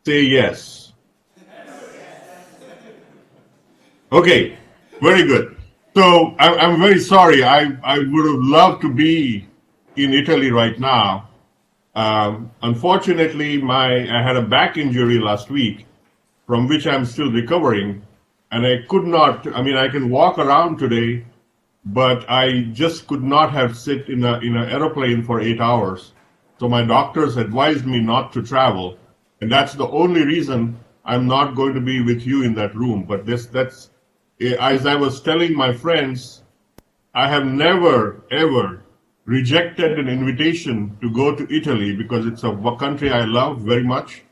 say yes. Okay, very good. So I'm very sorry. I would have loved to be in Italy right now. Unfortunately, I had a back injury last week from which I'm still recovering. And I could not, I mean, I can walk around today, but I just could not have sit in an aeroplane for 8 hours. So my doctors advised me not to travel. And that's the only reason I'm not going to be with you in that room. But as I was telling my friends, I have never, ever rejected an invitation to go to Italy because it's a country I love very much.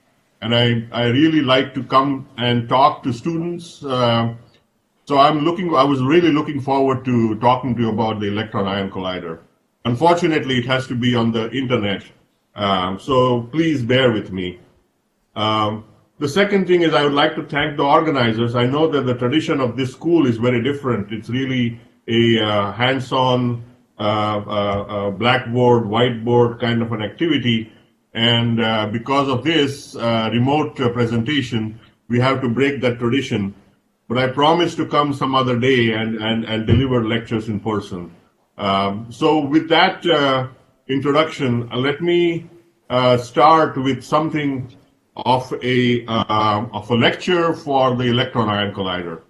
And I really like to come and talk to students. So I was really looking forward to talking to you about the Electron Ion Collider. Unfortunately, it has to be on the internet. So please bear with me. The second thing is I would like to thank the organizers. I know that the tradition of this school is very different. It's really a hands-on blackboard, whiteboard kind of an activity. And because of this remote presentation, we have to break that tradition. But I promise to come some other day and deliver lectures in person. So with that introduction, let me start with something of a lecture for the Electron Ion Collider.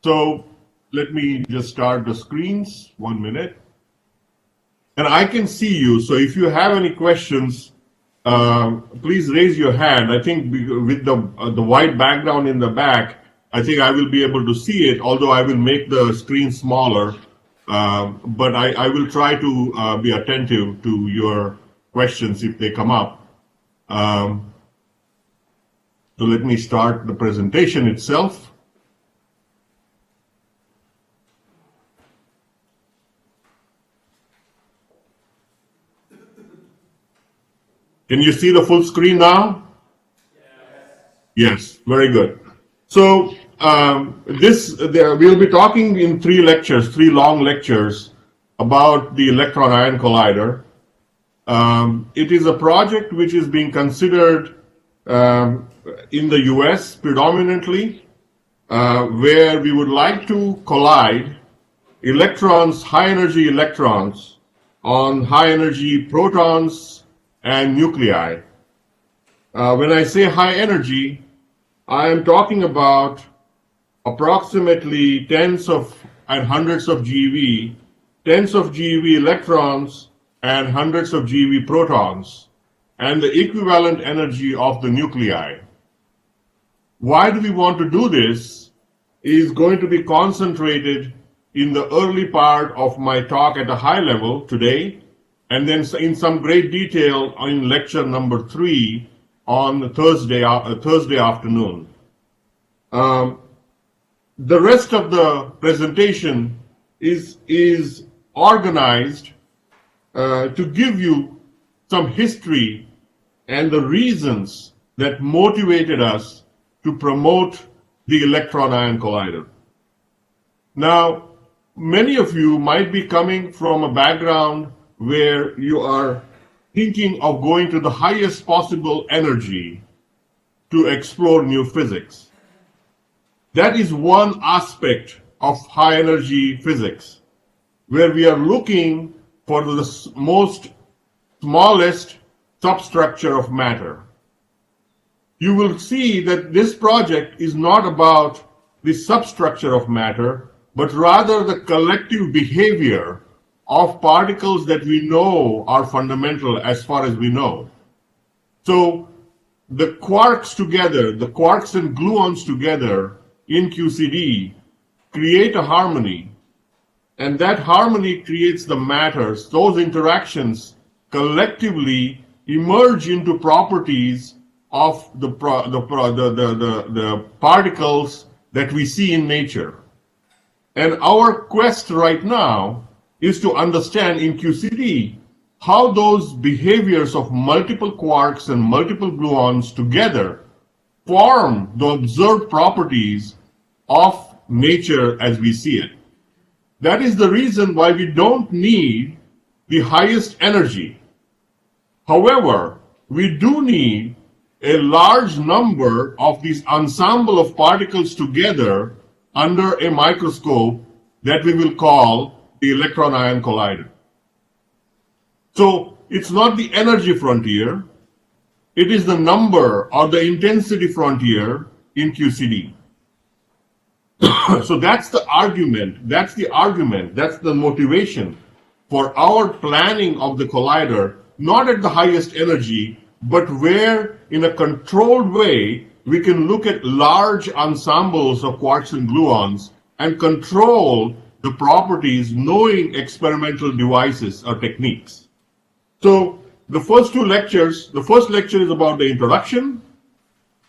So let me just start the screens, 1 minute. And I can see you, so if you have any questions, please raise your hand. I think with the white background in the back, I think I will be able to see it, although I will make the screen smaller. But I will try to be attentive to your questions if they come up. So let me start the presentation itself. Can you see the full screen now? Yes, very good. So we'll be talking in three long lectures about the Electron Ion Collider. It is a project which is being considered in the US predominantly, where we would like to collide electrons, high energy electrons, on high energy protons and nuclei. When I say high energy, I am talking about approximately tens of and hundreds of GeV, tens of GeV electrons and hundreds of GeV protons, and the equivalent energy of the nuclei. Why do we want to do this is going to be concentrated in the early part of my talk at a high level today, and then in some great detail in lecture number 3 on Thursday afternoon. The rest of the presentation is organized to give you some history and the reasons that motivated us to promote the Electron Ion Collider. Now, many of you might be coming from a background where you are thinking of going to the highest possible energy to explore new physics. That is one aspect of high energy physics, where we are looking for the most smallest substructure of matter. You will see that this project is not about the substructure of matter, but rather the collective behavior of particles that we know are fundamental as far as we know. So the quarks together, the quarks and gluons together in QCD create a harmony, and that harmony creates the matters. Those interactions collectively emerge into properties of the particles that we see in nature. And our quest right now is to understand in QCD how those behaviors of multiple quarks and multiple gluons together form the observed properties of nature as we see it. That is the reason why we don't need the highest energy. However, we do need a large number of these ensemble of particles together under a microscope that we will call the Electron Ion Collider. So it's not the energy frontier, it is the number or the intensity frontier in QCD. So that's the argument, that's the motivation for our planning of the collider, not at the highest energy, but where in a controlled way we can look at large ensembles of quarks and gluons and control the properties knowing experimental devices or techniques. So the first two lectures, the first lecture is about the introduction,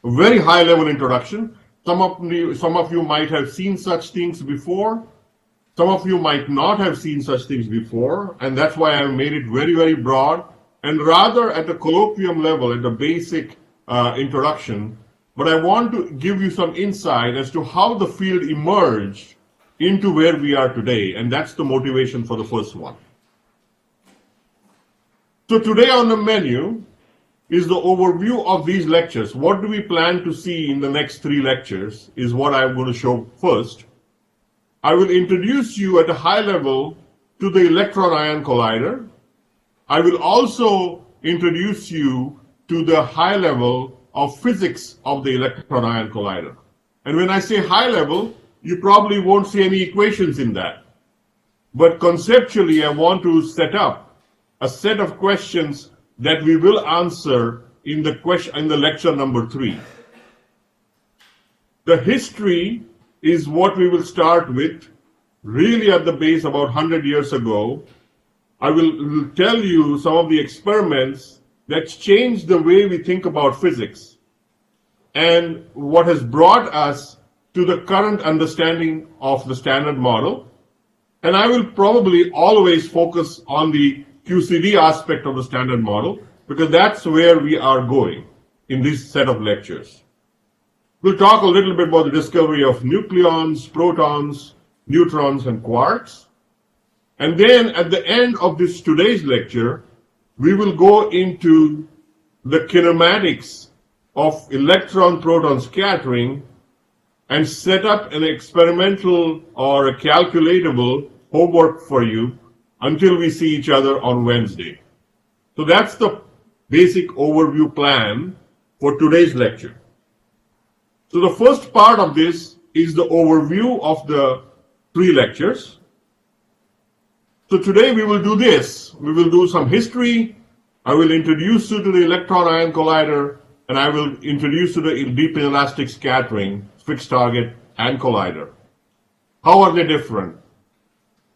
a very high level introduction. Some of you might have seen such things before. Some of you might not have seen such things before, and that's why I've made it very, very broad and rather at a colloquium level, at a basic introduction. But I want to give you some insight as to how the field emerged into where we are today, and that's the motivation for the first one. So today on the menu is the overview of these lectures. What do we plan to see in the next 3 lectures is what I'm going to show first. I will introduce you at a high level to the Electron Ion Collider. I will also introduce you to the high level of physics of the Electron Ion Collider. And when I say high level, you probably won't see any equations in that. But conceptually, I want to set up a set of questions that we will answer in the lecture number 3. The history is what we will start with, really at the base about 100 years ago. I will tell you some of the experiments that changed the way we think about physics and what has brought us to the current understanding of the Standard Model. And I will probably always focus on the QCD aspect of the Standard Model because that's where we are going in this set of lectures. We'll talk a little bit about the discovery of nucleons, protons, neutrons, and quarks. And then at the end of today's lecture, we will go into the kinematics of electron-proton scattering and set up an experimental or a calculatable homework for you until we see each other on Wednesday. So that's the basic overview plan for today's lecture. So the first part of this is the overview of the 3 lectures. So today we will do this. We will do some history. I will introduce you to the Electron Ion Collider, and I will introduce you to the deep inelastic scattering, fixed target, and collider. How are they different?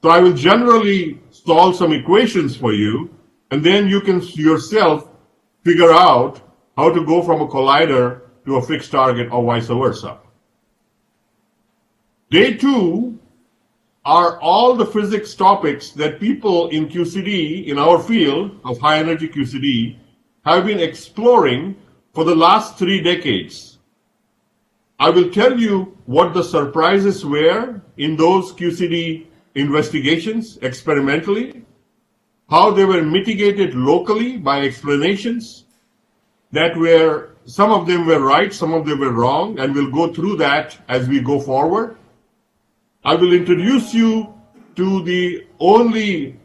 So I will generally solve some equations for you, and then you can yourself figure out how to go from a collider to a fixed target or vice versa. Day 2 are all the physics topics that people in QCD, in our field of high energy QCD, have been exploring for the last 3 decades. I will tell you what the surprises were in those QCD investigations experimentally, how they were mitigated locally by explanations that were, some of them were right, some of them were wrong, and we'll go through that as we go forward. I will introduce you to the only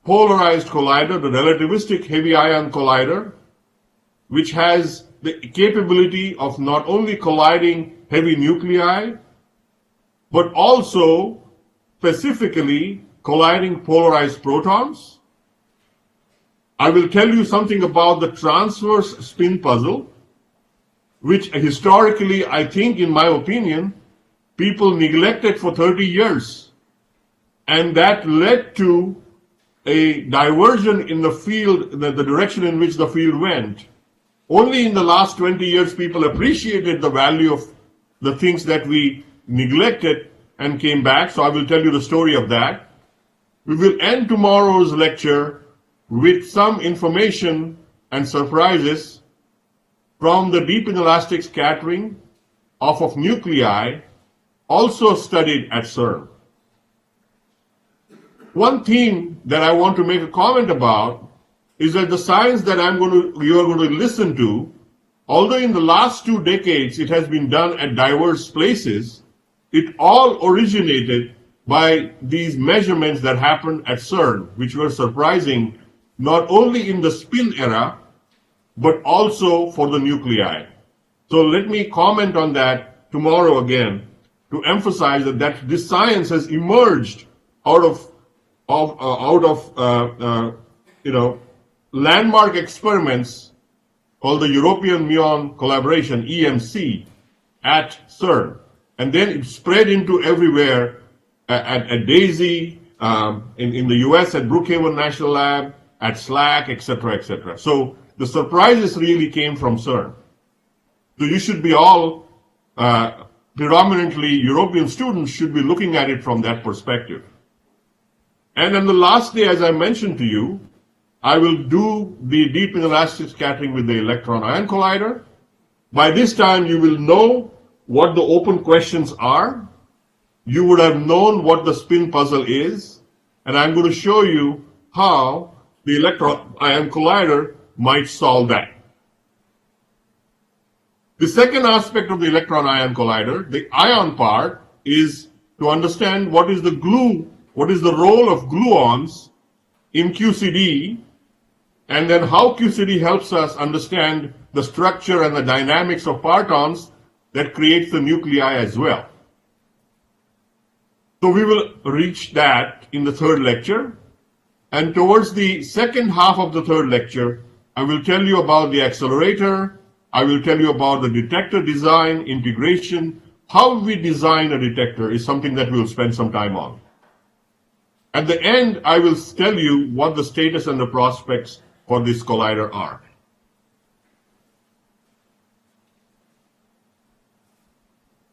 polarized collider, the relativistic heavy ion collider, which has the capability of not only colliding heavy nuclei, but also specifically colliding polarized protons. I will tell you something about the transverse spin puzzle, which historically, I think, in my opinion, people neglected for 30 years. And that led to a diversion in the field, the direction in which the field went. Only in the last 20 years, people appreciated the value of the things that we neglected and came back. So I will tell you the story of that. We will end tomorrow's lecture with some information and surprises from the deep inelastic scattering of nuclei, also studied at CERN. One theme that I want to make a comment about is that the science that you are going to listen to although in the last 2 decades it has been done at diverse places, it all originated by these measurements that happened at CERN, which were surprising not only in the spin era, but also for the nuclei. So let me comment on that tomorrow again to emphasize that this science has emerged out of landmark experiments called the European Muon Collaboration, EMC, at CERN. And then it spread into everywhere at DAISY, in the US at Brookhaven National Lab, at SLAC, etc., etc. So the surprises really came from CERN. So you should be all, predominantly European students should be looking at it from that perspective. And on the last day, as I mentioned to you, I will do the deep inelastic scattering with the Electron Ion Collider. By this time, you will know what the open questions are. You would have known what the spin puzzle is. And I'm going to show you how the Electron Ion Collider might solve that. The second aspect of the Electron Ion Collider, the ion part, is to understand what is the glue, what is the role of gluons in QCD, and then how QCD helps us understand the structure and the dynamics of partons that creates the nuclei as well. So we will reach that in the third lecture. And towards the second half of the third lecture, I will tell you about the accelerator. I will tell you about the detector design, integration. How we design a detector is something that we'll spend some time on. At the end, I will tell you what the status and the prospects for this collider are.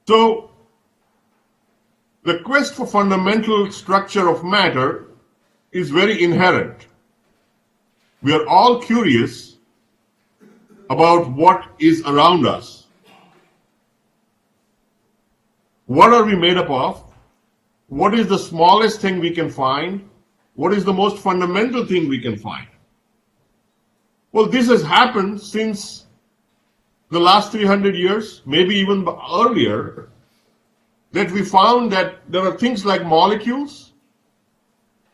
So, the quest for fundamental structure of matter is very inherent. We are all curious about what is around us. What are we made up of? What is the smallest thing we can find? What is the most fundamental thing we can find? Well, this has happened since the last 300 years, maybe even earlier, that we found that there are things like molecules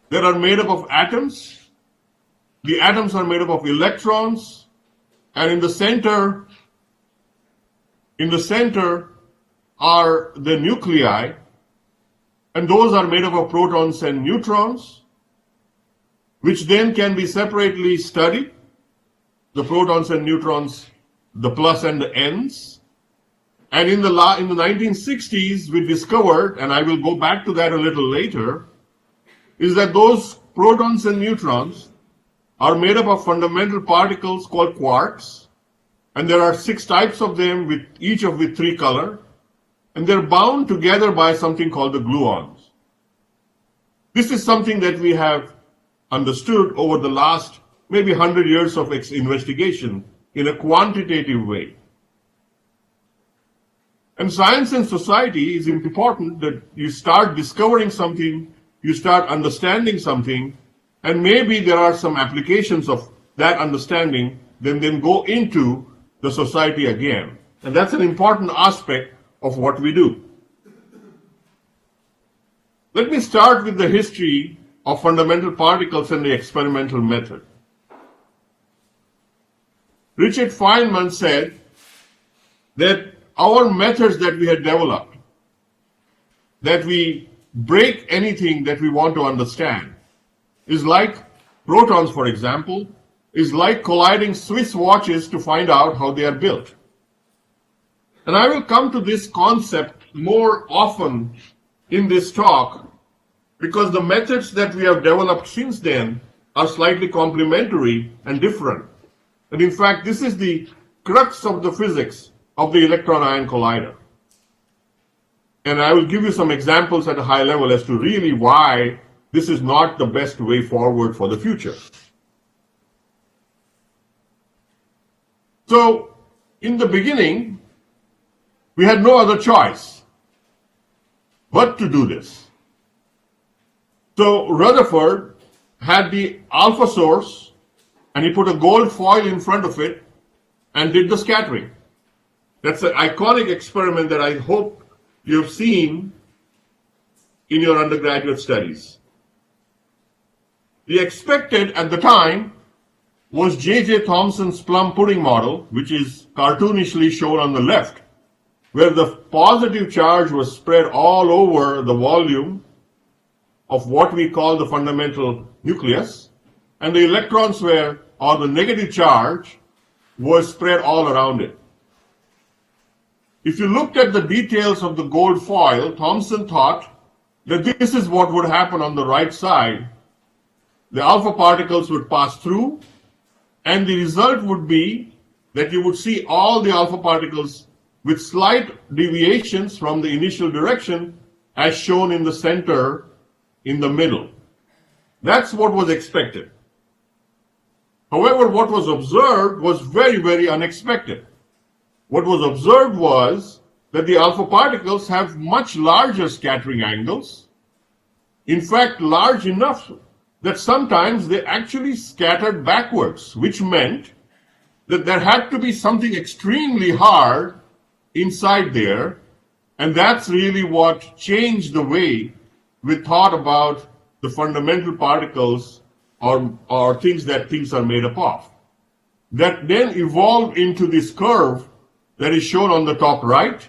that are made up of atoms. The atoms are made up of electrons, and in the center are the nuclei, and those are made up of protons and neutrons, which then can be separately studied, the protons and neutrons, the plus and the n's. And in the 1960s, we discovered, and I will go back to that a little later, is that those protons and neutrons are made up of fundamental particles called quarks, and there are 6 types of them, with each with 3 colors, and they're bound together by something called the gluons. This is something that we have understood over the last maybe 100 years of investigation in a quantitative way. And science and society is important that you start discovering something, you start understanding something, and maybe there are some applications of that understanding that then go into the society again. And that's an important aspect of what we do. Let me start with the history of fundamental particles and the experimental method. Richard Feynman said that our methods that we had developed, that we break anything that we want to understand, is like protons, for example, is like colliding Swiss watches to find out how they are built. And I will come to this concept more often in this talk because the methods that we have developed since then are slightly complementary and different. And in fact, this is the crux of the physics of the Electron Ion Collider. And I will give you some examples at a high level as to really why this is not the best way forward for the future. So, in the beginning, we had no other choice but to do this. So, Rutherford had the alpha source, and he put a gold foil in front of it, and did the scattering. That's an iconic experiment that I hope you've seen in your undergraduate studies. The expected at the time was J.J. Thomson's plum pudding model, which is cartoonishly shown on the left, where the positive charge was spread all over the volume of what we call the fundamental nucleus, and the electrons were, or the negative charge, was spread all around it. If you looked at the details of the gold foil, Thomson thought that this is what would happen on the right side. The alpha particles would pass through, and the result would be that you would see all the alpha particles with slight deviations from the initial direction as shown in the center in the middle. That's what was expected. However, what was observed was very, very unexpected. What was observed was that the alpha particles have much larger scattering angles. In fact, large enough that sometimes they actually scattered backwards, which meant that there had to be something extremely hard inside there, and that's really what changed the way we thought about the fundamental particles or things that things are made up of. That then evolved into this curve that is shown on the top right,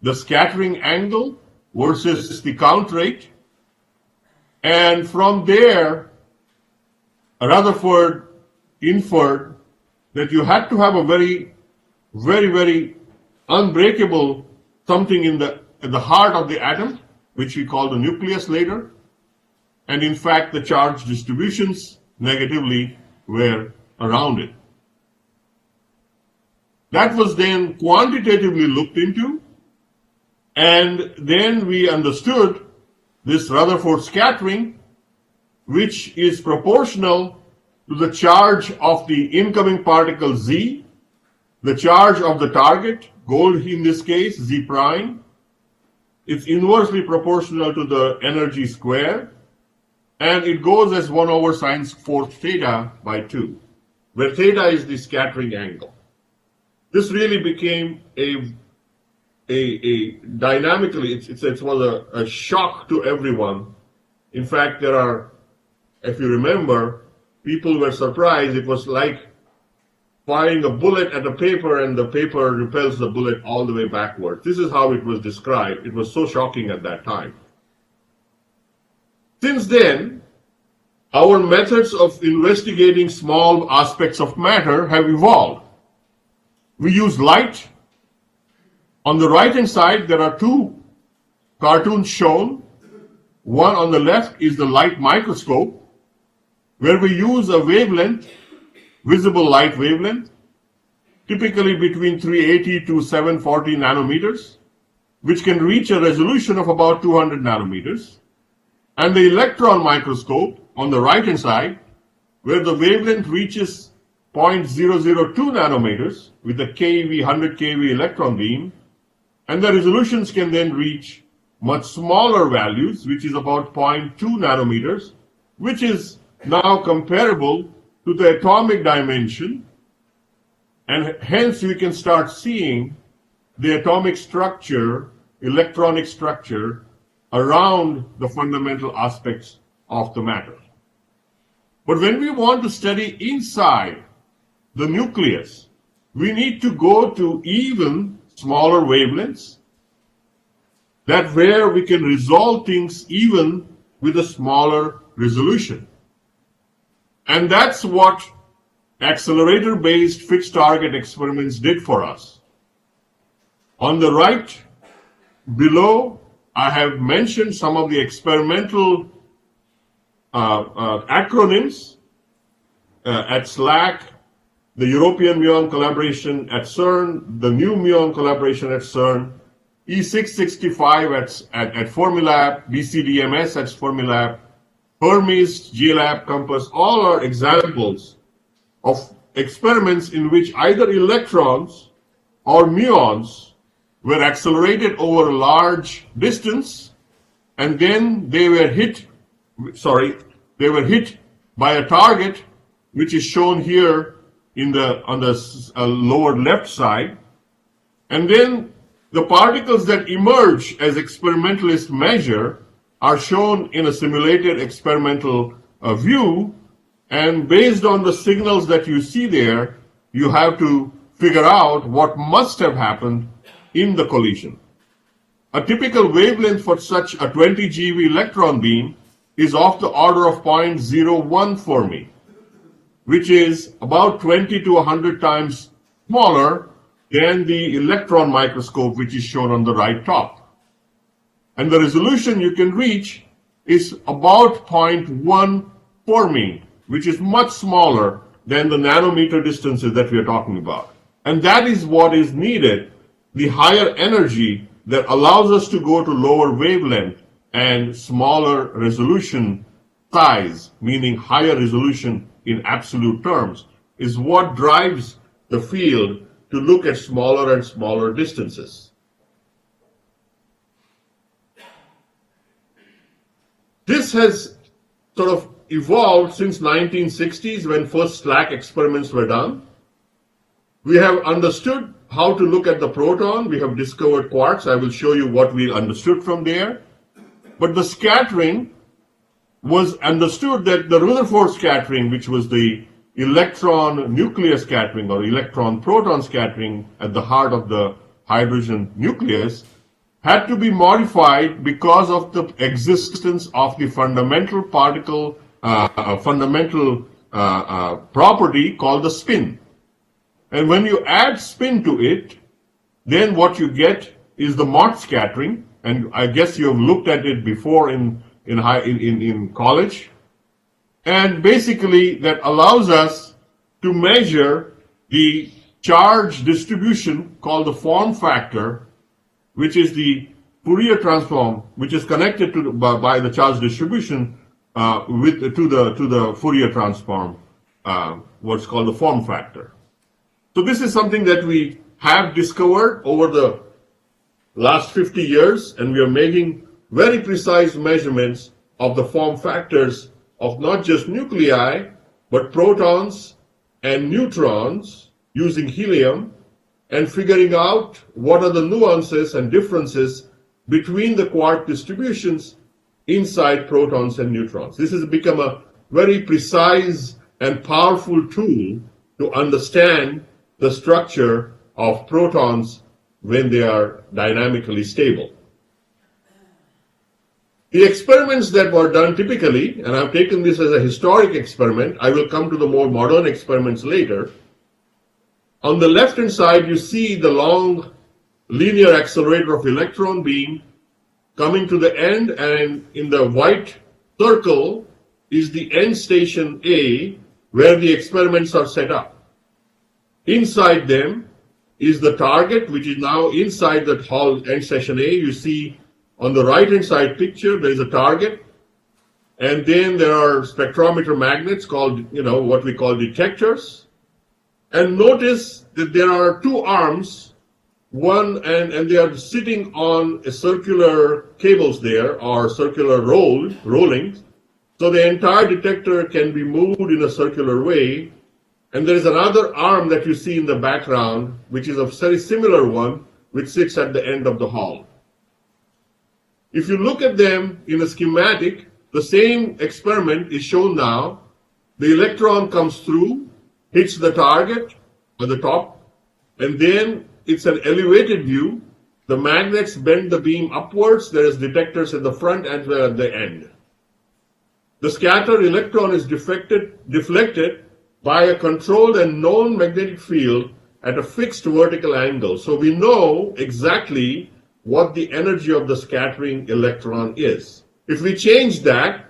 the scattering angle versus the count rate. And from there, Rutherford inferred that you had to have a very, very, very unbreakable something in the heart of the atom, which we call the nucleus later. And in fact, the charge distributions negatively were around it. That was then quantitatively looked into, and then we understood this Rutherford scattering, which is proportional to the charge of the incoming particle Z, the charge of the target, gold in this case, Z prime. It's inversely proportional to the energy square, and it goes as 1 over sine fourth theta by 2, where theta is the scattering angle. This really became a dynamically, it was a shock to everyone. In fact, there are, if you remember, people were surprised. It was like firing a bullet at a paper and the paper repels the bullet all the way backwards. This is how it was described. It was so shocking at that time. Since then, our methods of investigating small aspects of matter have evolved. We use light. On the right-hand side, there are two cartoons shown. One on the left is the light microscope, where we use a wavelength, visible light wavelength, typically between 380 to 740 nanometers, which can reach a resolution of about 200 nanometers. And the electron microscope on the right-hand side, where the wavelength reaches 0.002 nanometers with a keV, 100 keV electron beam, and the resolutions can then reach much smaller values, which is about 0.2 nanometers, which is now comparable to the atomic dimension, and hence we can start seeing the atomic structure, electronic structure, around the fundamental aspects of the matter. But when we want to study inside the nucleus, we need to go to even smaller wavelengths, that where we can resolve things even with a smaller resolution. And that's what accelerator-based fixed target experiments did for us. On the right below, I have mentioned some of the experimental acronyms at SLAC, the European Muon Collaboration at CERN, the New Muon Collaboration at CERN, E665 at Fermilab, BCDMS at Fermilab, Hermes, GLAB, Compass, all are examples of experiments in which either electrons or muons were accelerated over a large distance, and then they were hit by a target, which is shown here on the lower left side. And then the particles that emerge as experimentalists measure are shown in a simulated experimental view. And based on the signals that you see there, you have to figure out what must have happened in the collision. A typical wavelength for such a 20 GeV electron beam is of the order of 0.01 Fermi, which is about 20 to 100 times smaller than the electron microscope, which is shown on the right top. And the resolution you can reach is about 0.1 Fermi, which is much smaller than the nanometer distances that we are talking about. And that is what is needed, the higher energy that allows us to go to lower wavelength and smaller resolution size, meaning higher resolution in absolute terms, is what drives the field to look at smaller and smaller distances. This has sort of evolved since 1960s when first SLAC experiments were done. We have understood how to look at the proton. We have discovered quarks. I will show you what we understood from there. But the scattering was understood that the Rutherford scattering, which was the electron nuclear scattering or electron proton scattering at the heart of the hydrogen nucleus, had to be modified because of the existence of the fundamental particle, property called the spin. And when you add spin to it, then what you get is the Mott scattering. And I guess you have looked at it before in college. And basically that allows us to measure the charge distribution called the form factor, which is the Fourier transform, which is connected to by the charge distribution to the Fourier transform, what's called the form factor. So this is something that we have discovered over the last 50 years, and we are making very precise measurements of the form factors of not just nuclei, but protons and neutrons using helium, and figuring out what are the nuances and differences between the quark distributions inside protons and neutrons. This has become a very precise and powerful tool to understand the structure of protons when they are dynamically stable. The experiments that were done typically, and I've taken this as a historic experiment, I will come to the more modern experiments later. On the left-hand side, you see the long linear accelerator of electron beam coming to the end, and in the white circle is the end station A, where the experiments are set up. Inside them is the target, which is now inside that hall end station A. You see on the right-hand side picture, there is a target. And then there are spectrometer magnets called, what we call detectors. And notice that there are two arms, and they are sitting on a circular cables there, or circular rolling. So the entire detector can be moved in a circular way. And there is another arm that you see in the background, which is a very similar one, which sits at the end of the hall. If you look at them in a schematic, the same experiment is shown now. The electron comes through, hits the target at the top, and then it's an elevated view. The magnets bend the beam upwards. There is detectors at the front as well at the end. The scattered electron is deflected by a controlled and known magnetic field at a fixed vertical angle. So we know exactly what the energy of the scattering electron is. If we change that,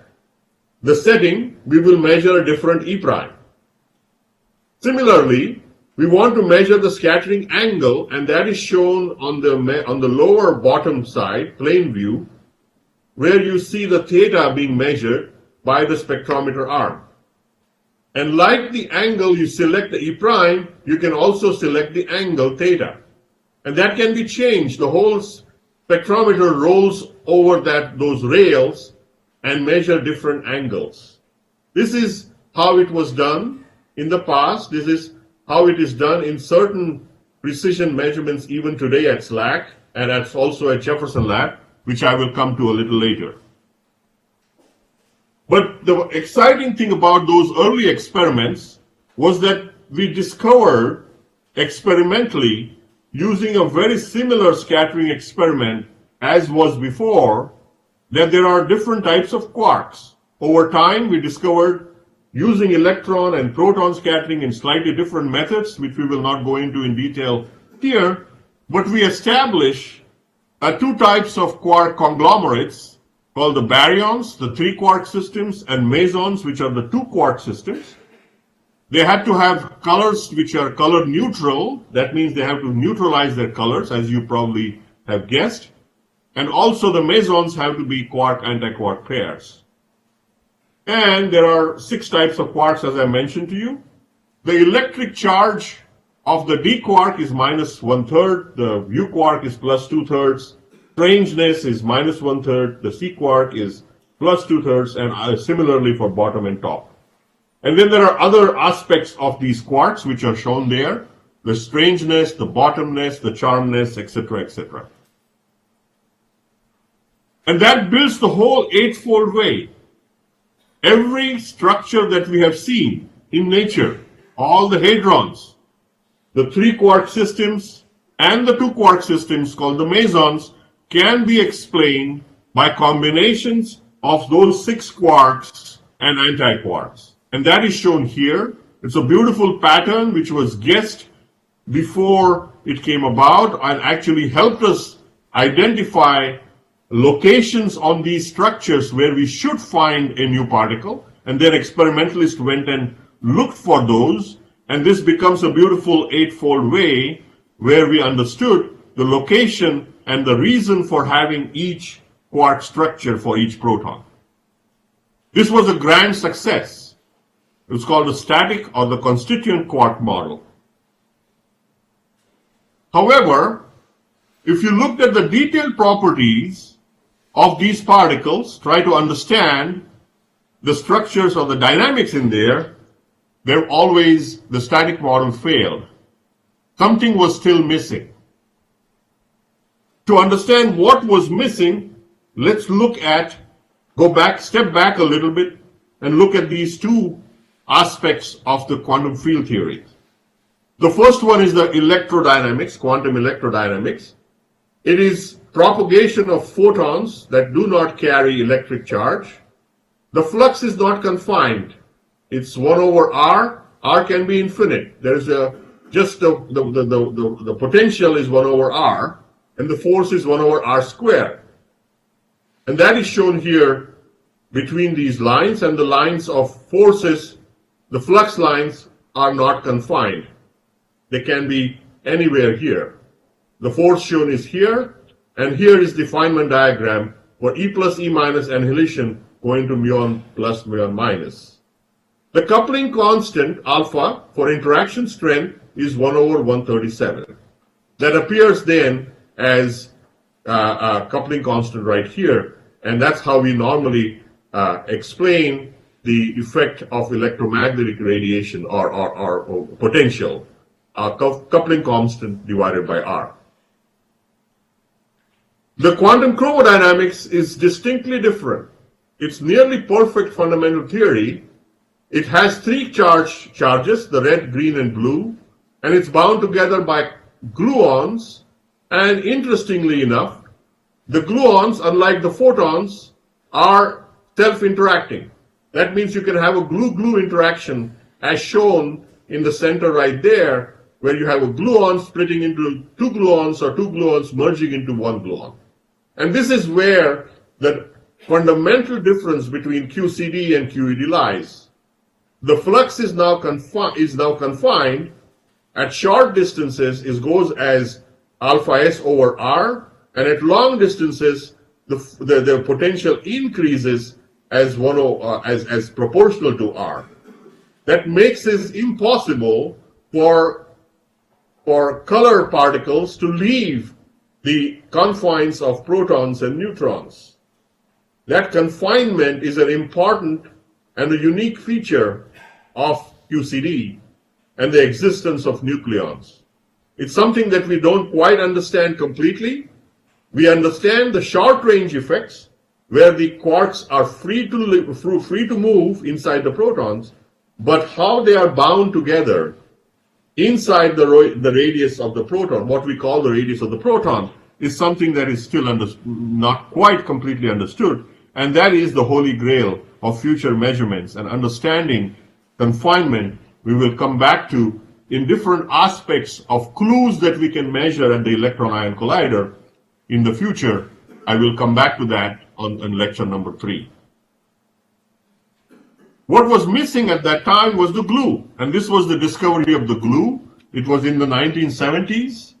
the setting, we will measure a different E prime. Similarly, we want to measure the scattering angle, and that is shown on the lower bottom side, plane view, where you see the theta being measured by the spectrometer arm. And like the angle you select the E prime, you can also select the angle theta. And that can be changed. The whole spectrometer rolls over those rails and measure different angles. This is how it was done in the past. This is how it is done in certain precision measurements even today at SLAC and also at Jefferson Lab, which I will come to a little later. But the exciting thing about those early experiments was that we discovered experimentally, using a very similar scattering experiment as was before, that there are different types of quarks. Over time, we discovered, using electron and proton scattering in slightly different methods, which we will not go into in detail here, but we established two types of quark conglomerates called the baryons, the 3-quark systems, and mesons, which are the 2-quark systems. They had to have colors which are color neutral. That means they have to neutralize their colors, as you probably have guessed. And also the mesons have to be quark-antiquark pairs. And there are 6 types of quarks, as I mentioned to you. The electric charge of the d quark is minus 1/3. The u quark is plus 2/3. Strangeness is minus 1/3. The c quark is plus 2/3, and similarly for bottom and top. And then there are other aspects of these quarks which are shown there: the strangeness, the bottomness, the charmness, etc., etc. And that builds the whole eightfold way. Every structure that we have seen in nature, all the hadrons, the 3-quark systems, and the 2-quark systems called the mesons, can be explained by combinations of those 6 quarks and antiquarks. And that is shown here. It's a beautiful pattern which was guessed before it came about and actually helped us identify locations on these structures where we should find a new particle. And then experimentalists went and looked for those. And this becomes a beautiful eightfold way where we understood the location and the reason for having each quark structure for each proton. This was a grand success. It was called the static or the constituent quark model. However, if you looked at the detailed properties of these particles, try to understand the structures or the dynamics in there, the static model failed. Something was still missing. To understand what was missing, let's step back a little bit and look at these 2 aspects of the quantum field theory. The first one is the electrodynamics, quantum electrodynamics. It is propagation of photons that do not carry electric charge. The flux is not confined. It's 1 over r. R can be infinite. There's just the potential is 1 over r, and the force is 1 over r squared. And that is shown here between these lines, and the lines of forces. The flux lines are not confined. They can be anywhere here. The force shown is here, and here is the Feynman diagram for E plus E minus annihilation going to muon plus muon minus. The coupling constant alpha for interaction strength is 1 over 137. That appears then as a coupling constant right here, and that's how we normally explain the effect of electromagnetic radiation or potential, coupling constant divided by R. The quantum chromodynamics is distinctly different. It's nearly perfect fundamental theory. It has 3 charges, the red, green, and blue, and it's bound together by gluons. And interestingly enough, the gluons, unlike the photons, are self-interacting. That means you can have a glue-glue interaction as shown in the center right there, where you have a gluon splitting into 2 gluons or 2 gluons merging into 1 gluon. And this is where the fundamental difference between QCD and QED lies. The flux is now confined at short distances. It goes as alpha s over r, and at long distances the potential increases as proportional to r. That makes it impossible for color particles to leave the confines of protons and neutrons. That confinement is an important and a unique feature of QCD, and the existence of nucleons. It's something that we don't quite understand completely. We understand the short-range effects, where the quarks are free to move inside the protons, but how they are bound together inside the radius of the proton, what we call the radius of the proton, is something that is still not quite completely understood, and that is the holy grail of future measurements and understanding confinement. We will come back to in different aspects of clues that we can measure at the Electron Ion Collider in the future. I will come back to that on lecture number 3. What was missing at that time was the glue, and this was the discovery of the glue. It was in the 1970s.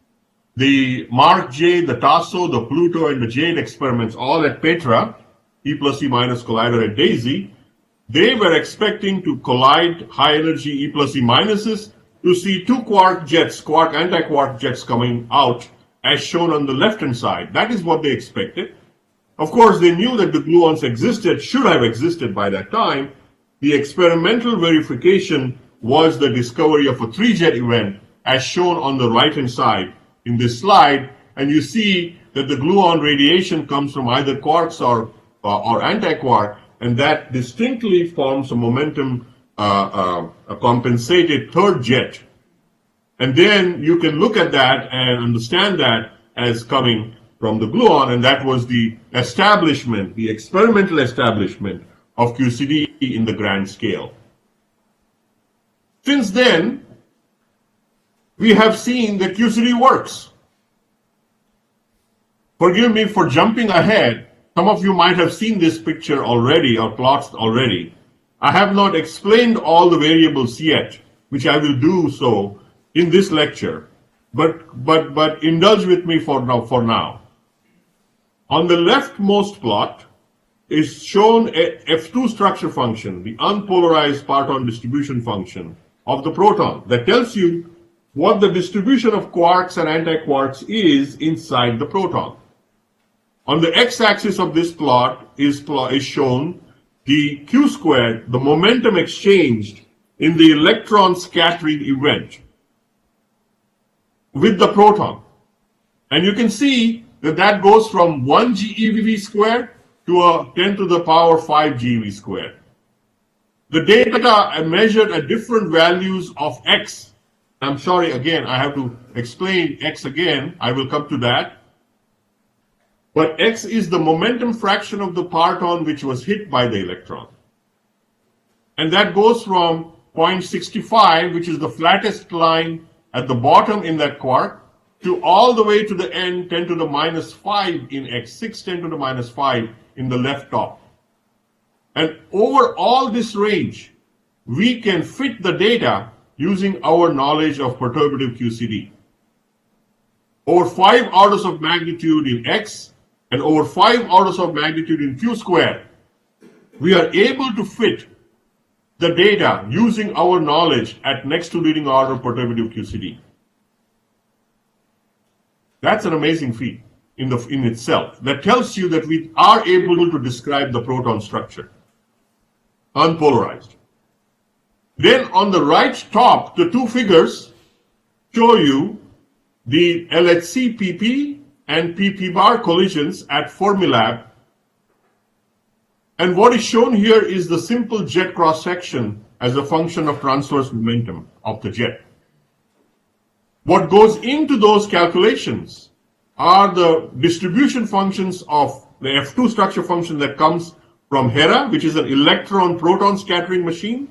The Mark J, the Tasso, the Pluto, and the Jade experiments, all at Petra, E plus E minus collider at DAISY, they were expecting to collide high energy E plus E minuses to see 2 quark jets, quark anti-quark jets coming out as shown on the left-hand side. That is what they expected. Of course, they knew that the gluons existed, should have existed by that time. The experimental verification was the discovery of a 3-jet event as shown on the right-hand side in this slide. And you see that the gluon radiation comes from either quarks or anti-quark, and that distinctly forms a momentum a compensated 3rd jet. And then you can look at that and understand that as coming from the gluon, and that was the establishment, the experimental establishment of QCD in the grand scale. Since then, we have seen that QCD works. Forgive me for jumping ahead. Some of you might have seen this picture already or plots already. I have not explained all the variables yet, which I will do so in this lecture, but indulge with me for now. On the leftmost plot is shown a F2 structure function, the unpolarized parton distribution function of the proton, that tells you what the distribution of quarks and antiquarks is inside the proton. On the x-axis of this plot is shown the q squared, the momentum exchanged in the electron scattering event with the proton. And you can see that that goes from 1 GeV squared to a 10 to the power 5 GeV squared. The data are measured at different values of x. I'm sorry, again, I have to explain x again. I will come to that. But x is the momentum fraction of the parton which was hit by the electron. And that goes from 0.65, which is the flattest line at the bottom in that quark, to all the way to the end, 10 to the minus 5 in x, 6 10 to the minus 5 in the left top. And over all this range, we can fit the data using our knowledge of perturbative QCD. Over 5 orders of magnitude in x and over 5 orders of magnitude in q squared, we are able to fit the data using our knowledge at next to leading order perturbative QCD. That's an amazing feat in itself. That tells you that we are able to describe the proton structure, unpolarized. Then on the right top, the 2 figures show you the LHC PP and PP bar collisions at Fermilab. And what is shown here is the simple jet cross-section as a function of transverse momentum of the jet. What goes into those calculations are the distribution functions of the F2 structure function that comes from HERA, which is an electron-proton scattering machine,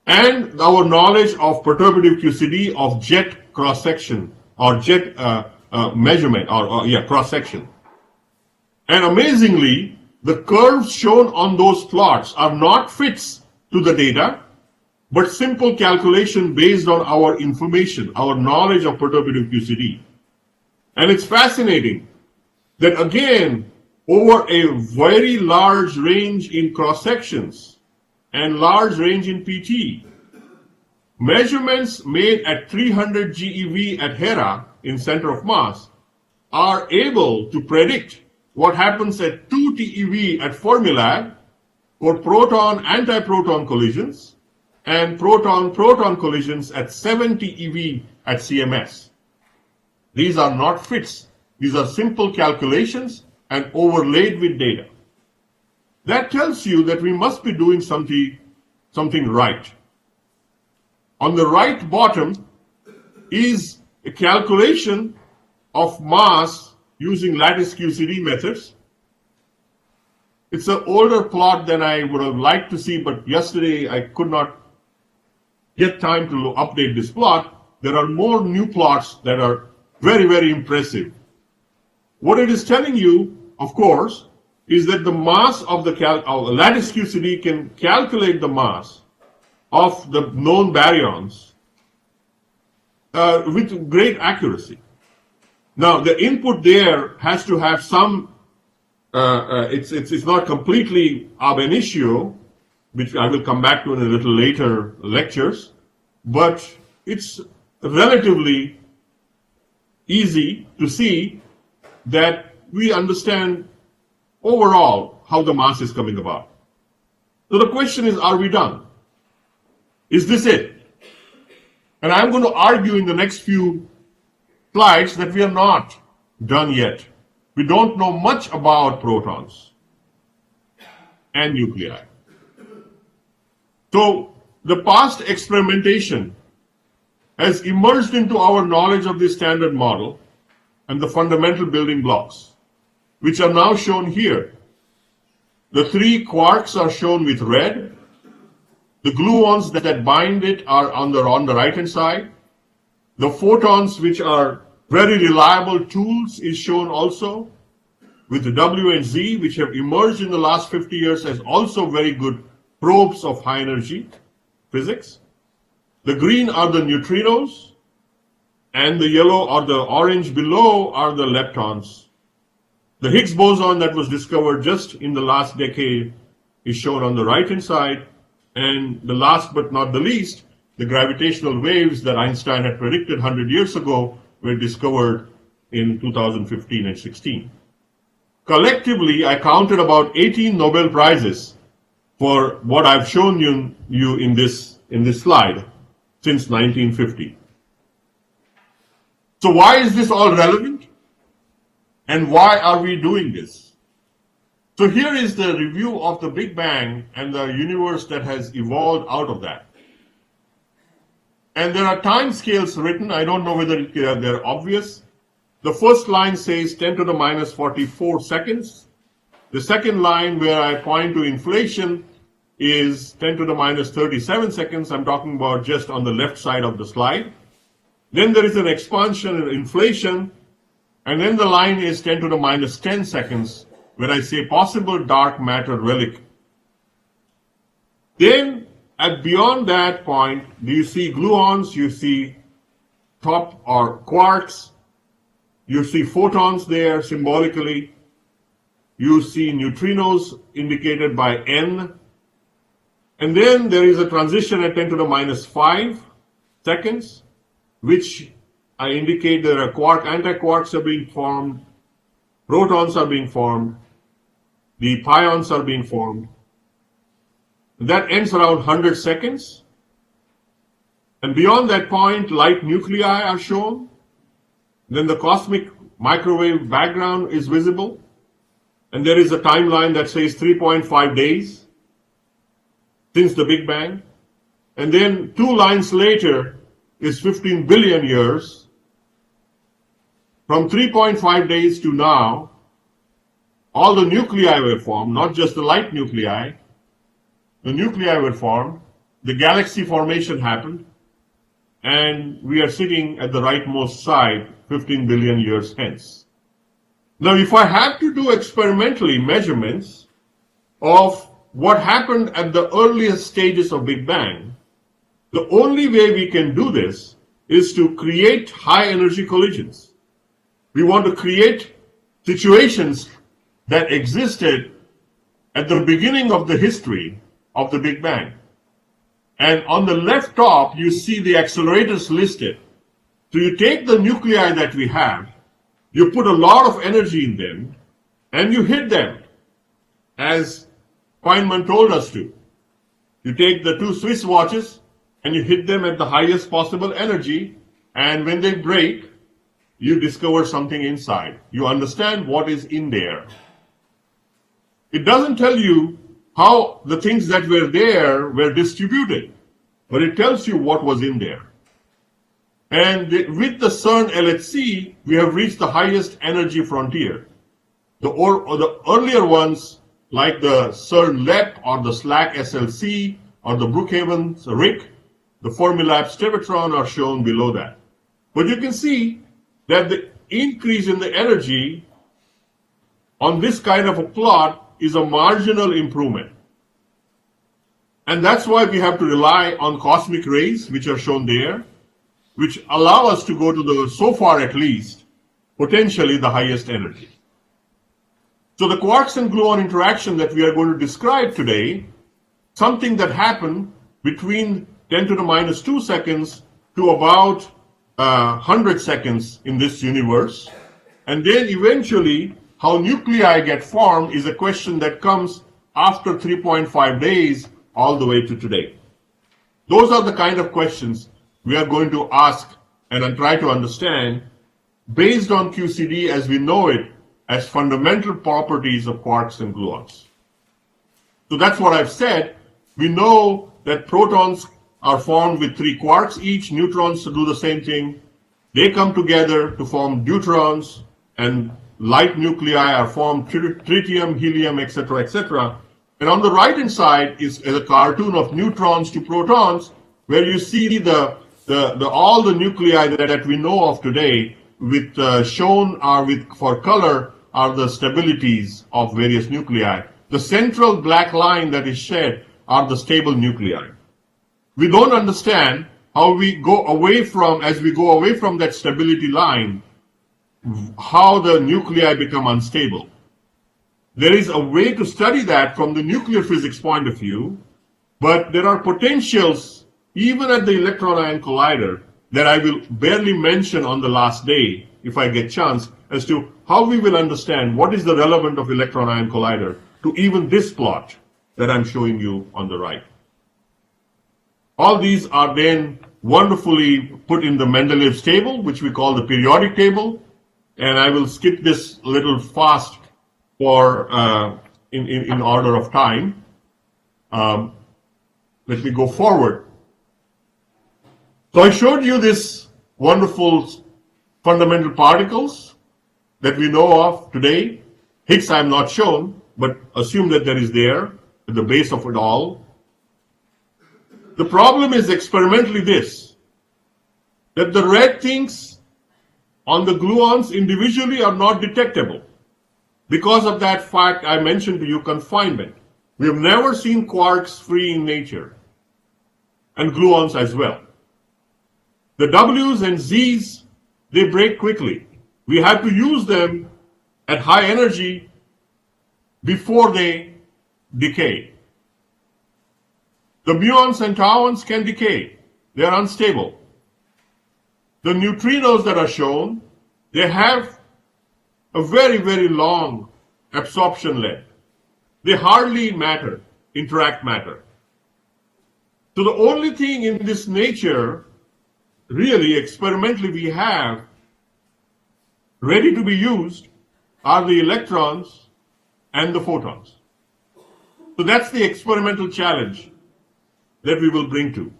and our knowledge of perturbative QCD of jet cross-section or jet measurement or cross-section. And amazingly, the curves shown on those plots are not fits to the data, but simple calculation based on our information, our knowledge of perturbative QCD. And it's fascinating that again, over a very large range in cross-sections and large range in PT, measurements made at 300 GeV at HERA in center of mass are able to predict what happens at 2 TeV at Fermilab for proton-antiproton collisions, and proton-proton collisions at 70 eV at CMS. These are not fits. These are simple calculations and overlaid with data. That tells you that we must be doing something right. On the right bottom is a calculation of mass using lattice QCD methods. It's an older plot than I would have liked to see, but yesterday I could not get time to update this plot. There are more new plots that are very, very impressive. What it is telling you, of course, is that the mass of the lattice QCD can calculate the mass of the known baryons with great accuracy. Now, the input there has to have some, it's not completely ab initio, which I will come back to in a little later lectures, but it's relatively easy to see that we understand overall how the mass is coming about. So the question is, are we done? Is this it? And I'm going to argue in the next few slides that we are not done yet. We don't know much about protons and nuclei. So the past experimentation has emerged into our knowledge of the standard model and the fundamental building blocks, which are now shown here. The three quarks are shown with red. The gluons that bind it are on the right-hand side. The photons, which are very reliable tools, is shown also with the W and Z, which have emerged in the last 50 years as also very good probes of high energy physics. The green are the neutrinos, and the yellow or the orange below are the leptons. The Higgs boson that was discovered just in the last decade is shown on the right-hand side. And the last but not the least, the gravitational waves that Einstein had predicted 100 years ago were discovered in 2015 and 16. Collectively, I counted about 18 Nobel Prizes for what I've shown you in this slide since 1950. So why is this all relevant? And why are we doing this? So here is the review of the Big Bang and the universe that has evolved out of that. And there are time scales written. I don't know whether they're obvious. The first line says 10 to the minus 44 seconds. The second line, where I point to inflation, is 10 to the minus 37 seconds. I'm talking about just on the left side of the slide. Then there is an expansion and inflation. And then the line is 10 to the minus 10 seconds, where I say possible dark matter relic. Then, beyond that point, do you see gluons, you see top or quarks, you see photons there symbolically, you see neutrinos indicated by N, and then there is a transition at 10 to the minus 5 seconds, which I indicate there are antiquarks are being formed, protons are being formed, the pions are being formed. That ends around 100 seconds. And beyond that point, light nuclei are shown. Then the cosmic microwave background is visible. And there is a timeline that says 3.5 days since the Big Bang. And then 2 lines later is 15 billion years. From 3.5 days to now, all the nuclei were formed, not just the light nuclei. The nuclei were formed, the galaxy formation happened, and we are sitting at the rightmost side 15 billion years hence. Now, if I have to do experimentally measurements of what happened at the earliest stages of Big Bang, the only way we can do this is to create high energy collisions. We want to create situations that existed at the beginning of the history of the Big Bang. And on the left top, you see the accelerators listed. So you take the nuclei that we have, you put a lot of energy in them, and you hit them, as Feynman told us to. You take the two Swiss watches and you hit them at the highest possible energy, and when they break, you discover something inside. You understand what is in there. It doesn't tell you how the things that were there were distributed, but it tells you what was in there. And with the CERN LHC, we have reached the highest energy frontier. The earlier ones, like the CERN LEP or the SLAC SLC or the Brookhaven RIC, the Fermilab Stevatron are shown below that. But you can see that the increase in the energy on this kind of a plot is a marginal improvement. And that's why we have to rely on cosmic rays, which are shown there, which allow us to go to the, so far at least, potentially the highest energy. So the quarks and gluon interaction that we are going to describe today, something that happened between 10 to the minus 2 seconds to about 100 seconds in this universe. And then eventually, how nuclei get formed is a question that comes after 3.5 days all the way to today. Those are the kind of questions we are going to ask and try to understand based on QCD as we know it as fundamental properties of quarks and gluons. So that's what I've said. We know that protons are formed with 3 quarks each, neutrons to do the same thing. They come together to form deuterons, and light nuclei are formed, tritium, helium, etc., etc. And on the right-hand side is a cartoon of neutrons to protons, where you see all the nuclei that we know of today, with shown are with for color are the stabilities of various nuclei. The central black line that is shed are the stable nuclei. We don't understand how we go away from, as we go away from that stability line, how the nuclei become unstable. There is a way to study that from the nuclear physics point of view, but there are potentials even at the Electron Ion Collider that I will barely mention on the last day, if I get chance, as to how we will understand what is the relevance of Electron Ion Collider to even this plot that I'm showing you on the right. All these are then wonderfully put in the Mendeleev's table, which we call the periodic table, and I will skip this a little fast for in order of time. Let me go forward. So I showed you this wonderful fundamental particles that we know of today. Higgs I am not shown, but assume that there is there at the base of it all. The problem is experimentally this, that the red things on the gluons individually are not detectable. Because of that fact I mentioned to you, confinement. We have never seen quarks free in nature, and gluons as well. The W's and Z's, they break quickly. We have to use them at high energy before they decay. The muons and tauons can decay. They are unstable. The neutrinos that are shown, they have a very, very long absorption length. They hardly matter, interact matter. So the only thing in this nature, really experimentally we have ready to be used are the electrons and the photons. So that's the experimental challenge that we will bring to.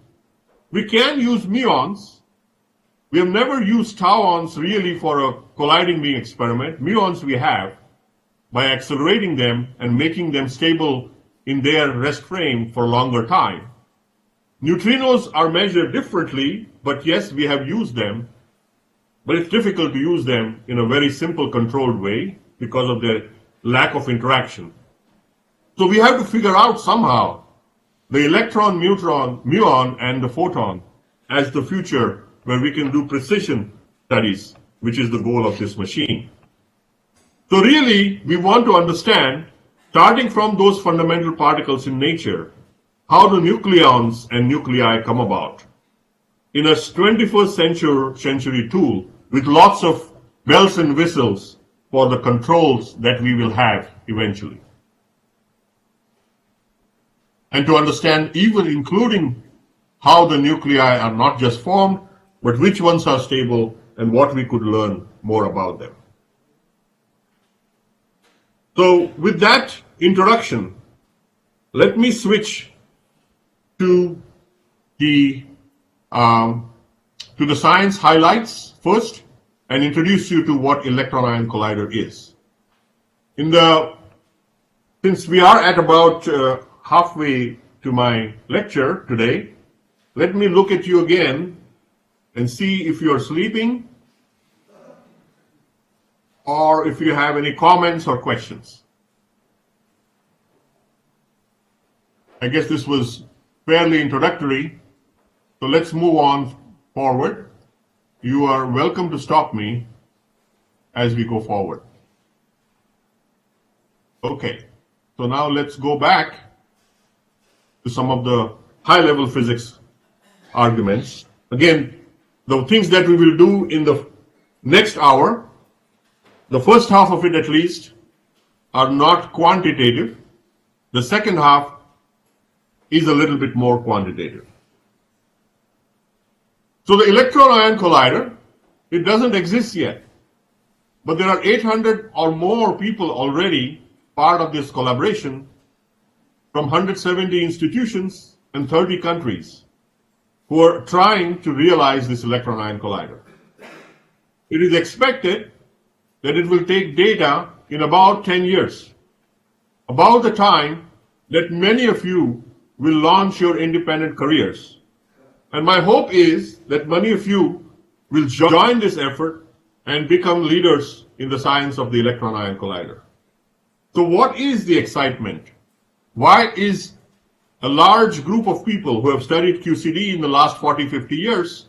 We can use muons. We have never used tauons really for a colliding beam experiment. Muons we have by accelerating them and making them stable in their rest frame for a longer time. Neutrinos are measured differently, but yes, we have used them, but it's difficult to use them in a very simple controlled way because of their lack of interaction. So we have to figure out somehow the electron, neutron, muon, and the photon as the future where we can do precision studies, which is the goal of this machine. So really, we want to understand, starting from those fundamental particles in nature, how the nucleons and nuclei come about in a 21st century tool with lots of bells and whistles for the controls that we will have eventually. and to understand even including how the nuclei are not just formed, but which ones are stable and what we could learn more about them. So with that introduction, let me switch to the science highlights first and introduce you to what Electron Ion Collider is. Since we are at about halfway to my lecture today, let me look at you again and see if you are sleeping or if you have any comments or questions. I guess this was fairly introductory, so let's move on forward. You are welcome to stop me as we go forward. Okay, so now let's go back to some of the high-level physics arguments. Again, the things that we will do in the next hour, the first half of it at least, are not quantitative. The second half is a little bit more quantitative. So the Electron Ion Collider, it doesn't exist yet, but there are 800 or more people already part of this collaboration from 170 institutions and 30 countries who are trying to realize this Electron Ion Collider. It is expected that it will take data in about 10 years, about the time that many of you will launch your independent careers. And my hope is that many of you will join this effort and become leaders in the science of the Electron Ion Collider. So what is the excitement? Why is a large group of people who have studied QCD in the last 40, 50 years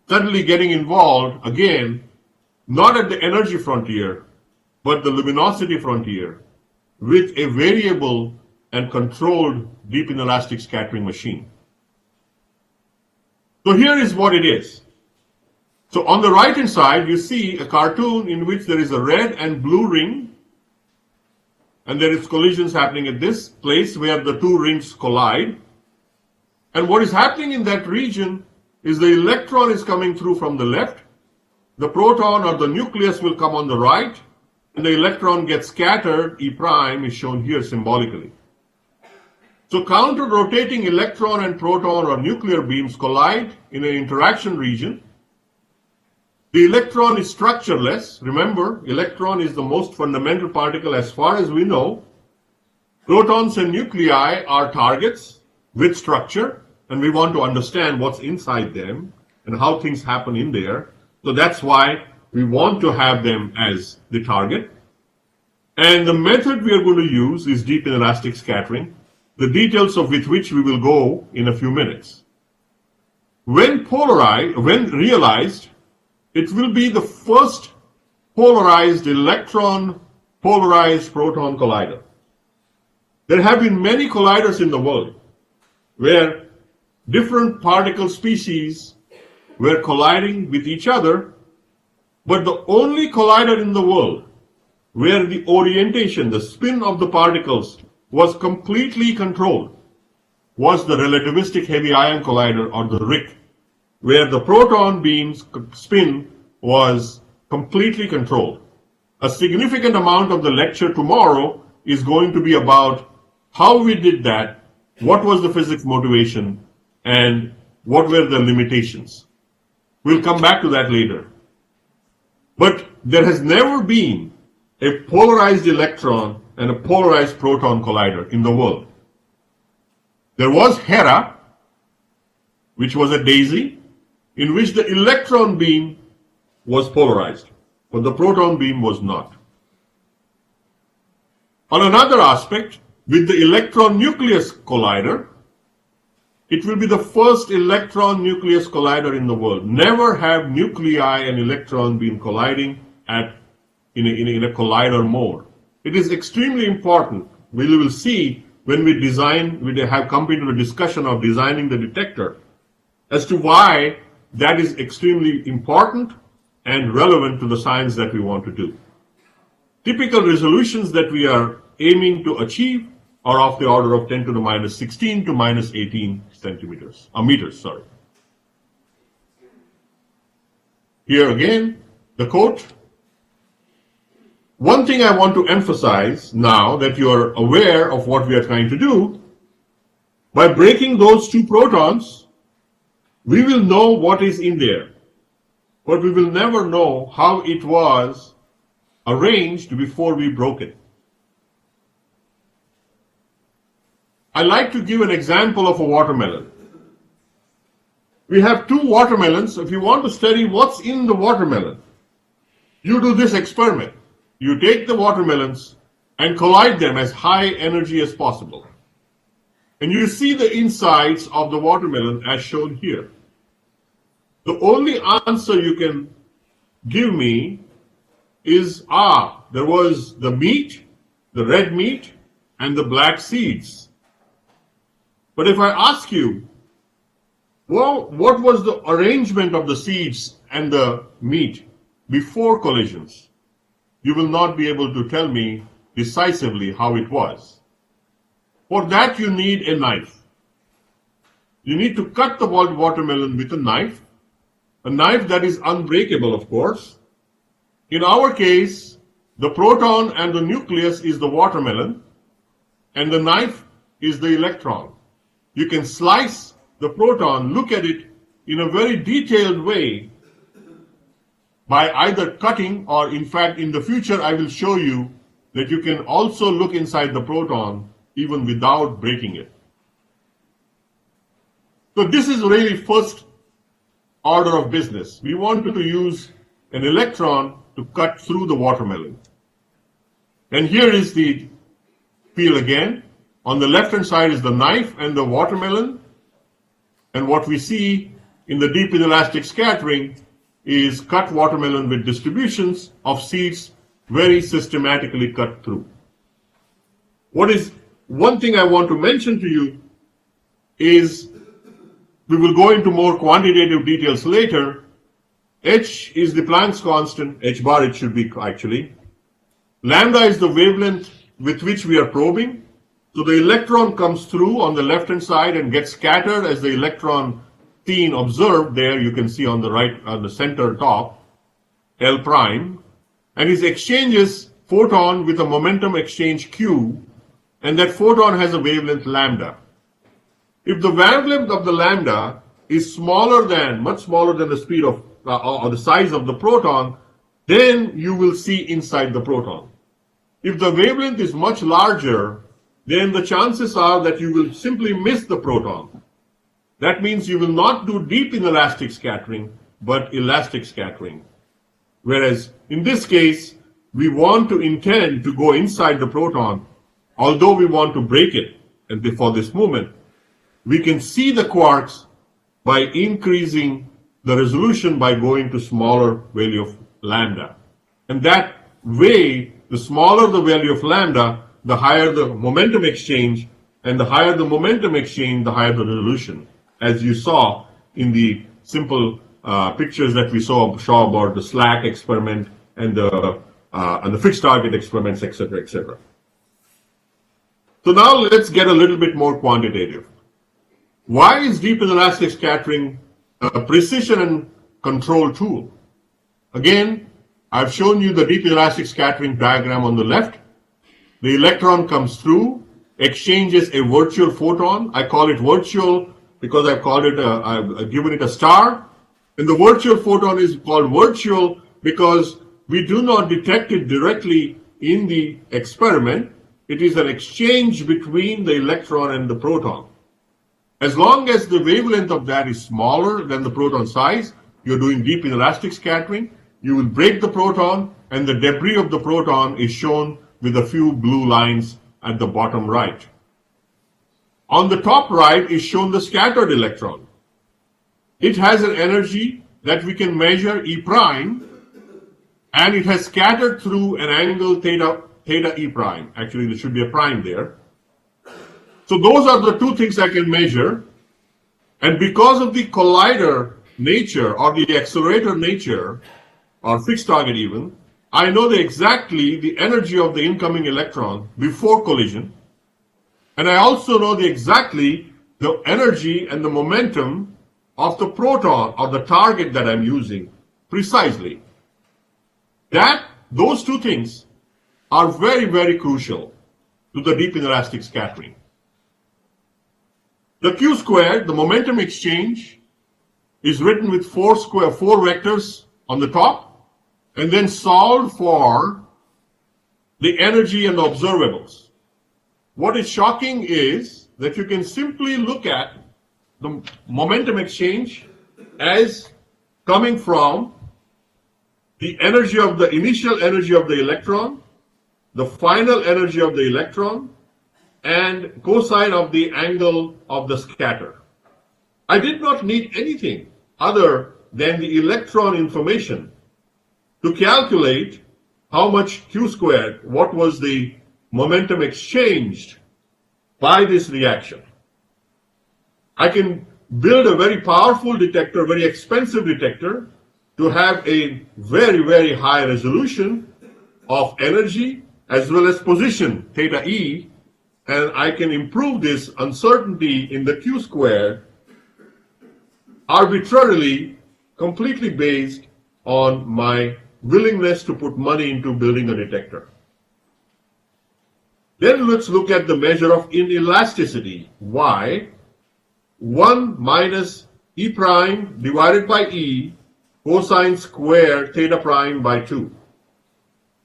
suddenly getting involved again, not at the energy frontier, but the luminosity frontier with a variable and controlled deep inelastic scattering machine? So here is what it is. So on the right hand side, you see a cartoon in which there is a red and blue ring, and there is collisions happening at this place where the two rings collide. And what is happening in that region is the electron is coming through from the left, the proton or the nucleus will come on the right, and the electron gets scattered. E prime is shown here symbolically. So counter-rotating electron and proton or nuclear beams collide in an interaction region. The electron is structureless. Remember, electron is the most fundamental particle as far as we know. Protons and nuclei are targets with structure, and we want to understand what's inside them and how things happen in there. So that's why we want to have them as the target. And the method we are going to use is deep inelastic scattering, the details of which we will go in a few minutes. When realized, it will be the first polarized electron polarized proton collider. There have been many colliders in the world where different particle species were colliding with each other, but the only collider in the world where the orientation, the spin of the particles was completely controlled was the relativistic heavy ion collider, or the RIC, where the proton beam's spin was completely controlled. A significant amount of the lecture tomorrow is going to be about how we did that, what was the physics motivation, and what were the limitations. We'll come back to that later. But there has never been a polarized electron and a polarized proton collider in the world. There was Hera, which was a daisy, in which the electron beam was polarized, but the proton beam was not. On another aspect, with the electron nucleus collider, it will be the first electron nucleus collider in the world. Never have nuclei and electron been colliding in a collider mode. It is extremely important. We will see when we have come into the discussion of designing the detector as to why that is extremely important and relevant to the science that we want to do. Typical resolutions that we are aiming to achieve are of the order of 10 to the minus 16 to minus 18 centimeters, meters, sorry. Here again, the quote. One thing I want to emphasize now that you are aware of what we are trying to do, by breaking those two protons, we will know what is in there, but we will never know how it was arranged before we broke it. I like to give an example of a watermelon. We have two watermelons. If you want to study what's in the watermelon, you do this experiment. You take the watermelons and collide them as high energy as possible. And you see the insides of the watermelon as shown here. The only answer you can give me is, there was the meat, the red meat, and the black seeds. But if I ask you, well, what was the arrangement of the seeds and the meat before collisions? You will not be able to tell me decisively how it was. For that you need a knife. You need to cut the watermelon with a knife that is unbreakable, of course. In our case, the proton and the nucleus is the watermelon, and the knife is the electron. You can slice the proton, look at it in a very detailed way by either cutting, or in fact in the future I will show you that you can also look inside the proton even without breaking it. So this is really first order of business. We want to use an electron to cut through the watermelon. And here is the peel again. On the left hand side is the knife and the watermelon. And what we see in the deep inelastic scattering is cut watermelon with distributions of seeds very systematically cut through. One thing I want to mention to you is, we will go into more quantitative details later. H is the Planck's constant, H bar it should be actually. Lambda is the wavelength with which we are probing. So the electron comes through on the left hand side and gets scattered as the electron seen observed there, you can see on the right, on the center top, L prime, and it exchanges photon with a momentum exchange Q, and that photon has a wavelength lambda. If the wavelength of the lambda is much smaller than the speed of, or the size of the proton, then you will see inside the proton. If the wavelength is much larger, then the chances are that you will simply miss the proton. That means you will not do deep inelastic scattering, but elastic scattering. Whereas in this case, we want to intend to go inside the proton, although we want to break it. And for this movement, we can see the quarks by increasing the resolution by going to smaller value of lambda. And that way, the smaller the value of lambda, the higher the momentum exchange, and the higher the momentum exchange, the higher the resolution, as you saw in the simple pictures that we saw about the SLAC experiment and the fixed target experiments, etc., etc. So now let's get a little bit more quantitative. Why is deep inelastic scattering a precision and control tool? Again, I've shown you the deep inelastic scattering diagram on the left. The electron comes through, exchanges a virtual photon. I call it virtual because I've given it a star. And the virtual photon is called virtual because we do not detect it directly in the experiment. It is an exchange between the electron and the proton. As long as the wavelength of that is smaller than the proton size, you're doing deep inelastic scattering, you will break the proton, and the debris of the proton is shown with a few blue lines at the bottom right. On the top right is shown the scattered electron. It has an energy that we can measure E prime, and it has scattered through an angle theta E prime. Actually, there should be a prime there. So those are the two things I can measure. And because of the collider nature or the accelerator nature, or fixed target even, I know exactly the energy of the incoming electron before collision. And I also know exactly the energy and the momentum of the proton or the target that I'm using precisely. Those two things are very, very crucial to the deep inelastic scattering. The Q squared, the momentum exchange, is written with four vectors on the top, and then solved for the energy and the observables. What is shocking is that you can simply look at the momentum exchange as coming from the energy of the initial energy of the electron, the final energy of the electron, and cosine of the angle of the scatter. I did not need anything other than the electron information to calculate how much Q squared, what was the momentum exchanged by this reaction. I can build a very powerful detector, very expensive detector, to have a very, very high resolution of energy as well as position, theta E, and I can improve this uncertainty in the Q squared arbitrarily, completely based on my willingness to put money into building a detector. Then let's look at the measure of inelasticity, Y, 1 minus E prime divided by E cosine square theta prime by 2.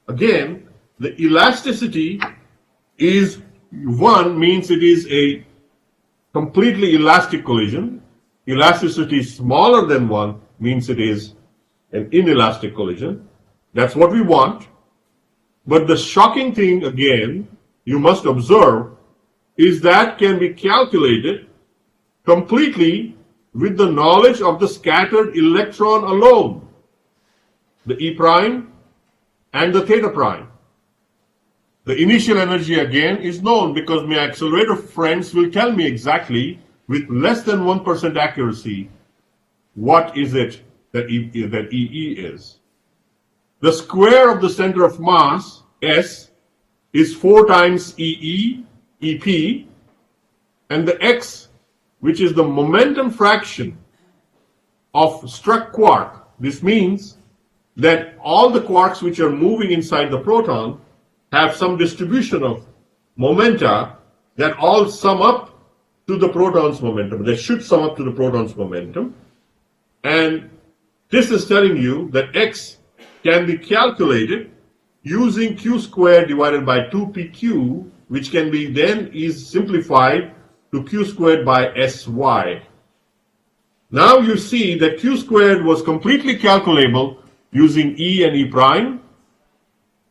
Again, the elasticity is 1, means it is a completely elastic collision. Elasticity smaller than 1 means it is an inelastic collision. That's what we want. But the shocking thing, again, you must observe, is that can be calculated completely with the knowledge of the scattered electron alone, the E prime and the theta prime. The initial energy again is known because my accelerator friends will tell me exactly with less than 1% accuracy what is it that EE is. The square of the center of mass, S, is 4 times EE, EP, and the X, which is the momentum fraction of struck quark. This means that all the quarks which are moving inside the proton have some distribution of momenta that all sum up to the proton's momentum. They should sum up to the proton's momentum. And this is telling you that X can be calculated using Q squared divided by 2PQ, which can be then is simplified to Q squared by SY. Now you see that Q squared was completely calculable using E and E prime,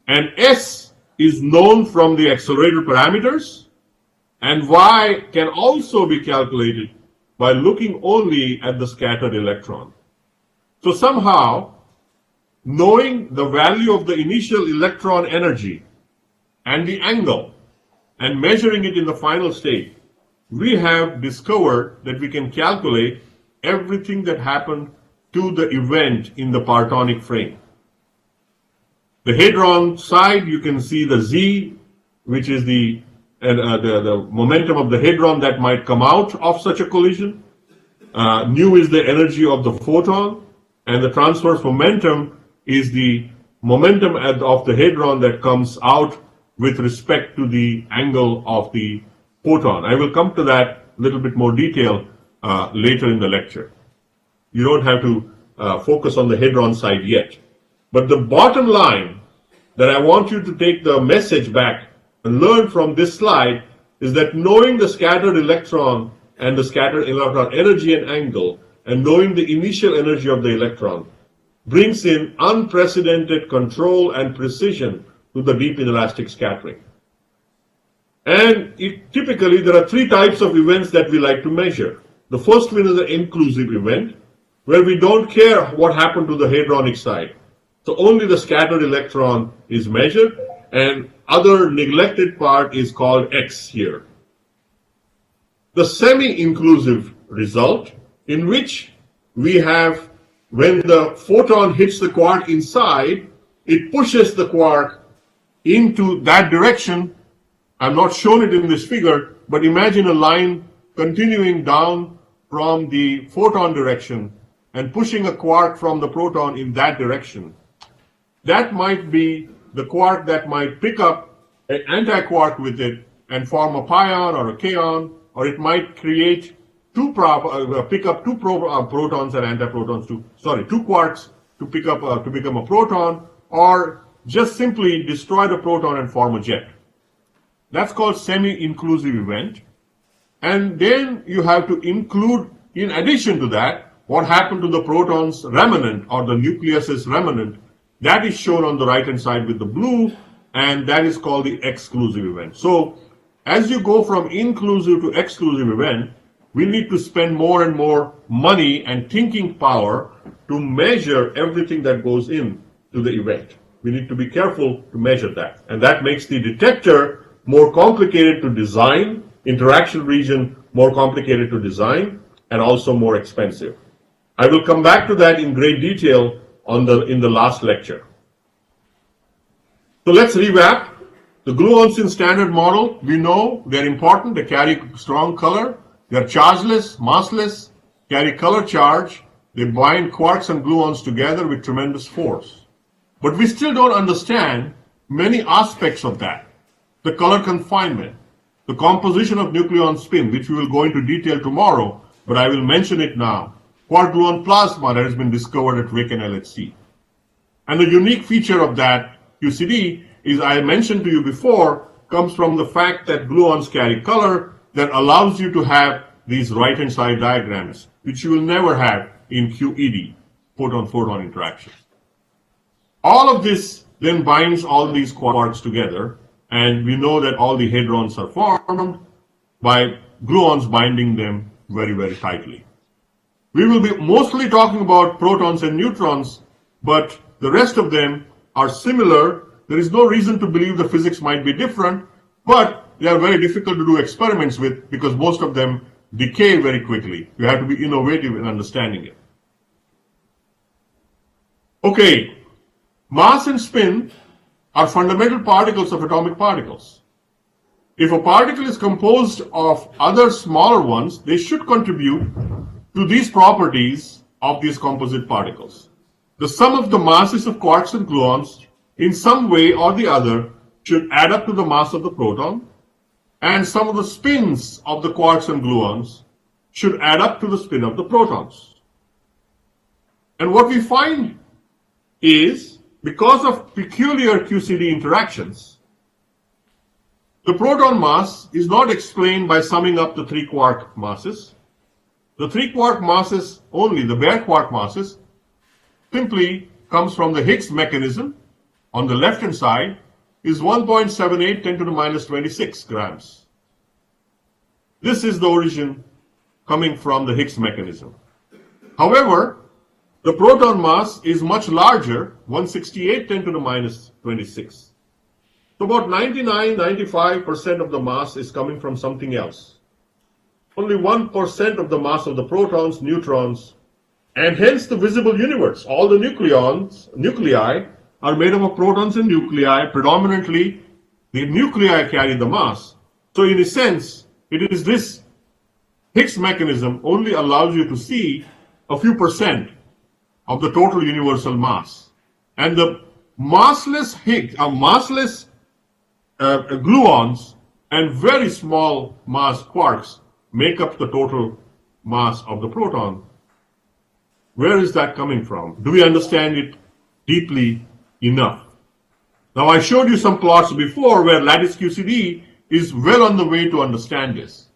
and S is known from the accelerator parameters, and Y can also be calculated by looking only at the scattered electron. So somehow, knowing the value of the initial electron energy and the angle and measuring it in the final state, we have discovered that we can calculate everything that happened to the event in the partonic frame. The hadron side, you can see the Z, which is the momentum of the hadron that might come out of such a collision. Nu is the energy of the photon, and the transverse momentum is the momentum of the hadron that comes out with respect to the angle of the photon. I will come to that a little bit more detail later in the lecture. You don't have to focus on the hadron side yet. But the bottom line that I want you to take the message back and learn from this slide is that knowing the scattered electron and the scattered electron energy and angle, and knowing the initial energy of the electron, brings in unprecedented control and precision to the deep inelastic scattering. And typically there are 3 types of events that we like to measure. The first one is an inclusive event, where we don't care what happened to the hadronic side. So only the scattered electron is measured, and other neglected part is called X here. The semi-inclusive result, in which we have, when the photon hits the quark inside, it pushes the quark into that direction. I've not shown it in this figure, but imagine a line continuing down from the photon direction and pushing a quark from the proton in that direction. That might be the quark that might pick up an antiquark with it and form a pion or a kaon, or it might create pick up two protons and antiprotons two quarks to pick up to become a proton, or just simply destroy the proton and form a jet. That's called semi-inclusive event. And then you have to include, in addition to that, what happened to the proton's remnant or the nucleus's remnant. That is shown on the right hand side with the blue, and that is called the exclusive event. So as you go from inclusive to exclusive event, we need to spend more and more money and thinking power to measure everything that goes in to the event. We need to be careful to measure that. And that makes the detector more complicated to design, interaction region more complicated to design, and also more expensive. I will come back to that in great detail in the last lecture. So let's revamp. The gluons in standard model, we know they're important. They carry strong color. They're chargeless, massless, carry color charge. They bind quarks and gluons together with tremendous force. But we still don't understand many aspects of that. The color confinement, the composition of nucleon spin, which we will go into detail tomorrow, but I will mention it now. Quark-gluon plasma that has been discovered at RHIC and LHC. And the unique feature of that QCD is, I mentioned to you before, comes from the fact that gluons carry color that allows you to have these right-hand side diagrams, which you will never have in QED, photon-photon interactions. All of this then binds all these quarks together, and we know that all the hadrons are formed by gluons binding them very, very tightly. We will be mostly talking about protons and neutrons, but the rest of them are similar. There is no reason to believe the physics might be different, but they are very difficult to do experiments with because most of them decay very quickly. You have to be innovative in understanding it. Okay, mass and spin are fundamental particles of atomic particles. If a particle is composed of other smaller ones, they should contribute to these properties of these composite particles. The sum of the masses of quarks and gluons in some way or the other should add up to the mass of the proton, and some of the spins of the quarks and gluons should add up to the spin of the protons. And what we find is, because of peculiar QCD interactions, the proton mass is not explained by summing up the three quark masses. The three quark masses only, the bare quark masses, simply comes from the Higgs mechanism. On the left hand side is 1.78 10 to the minus 26 grams. This is the origin coming from the Higgs mechanism. However, the proton mass is much larger, 168 10 to the minus 26. So about 95% of the mass is coming from something else. Only 1% of the mass of the protons, neutrons, and hence the visible universe. All the nuclei are made up of protons and nuclei. Predominantly, the nuclei carry the mass. So in a sense, it is this Higgs mechanism only allows you to see a few percent of the total universal mass. And the massless gluons and very small mass quarks make up the total mass of the proton. Where is that coming from? Do we understand it deeply enough? Now, I showed you some plots before where lattice QCD is well on the way to understand this.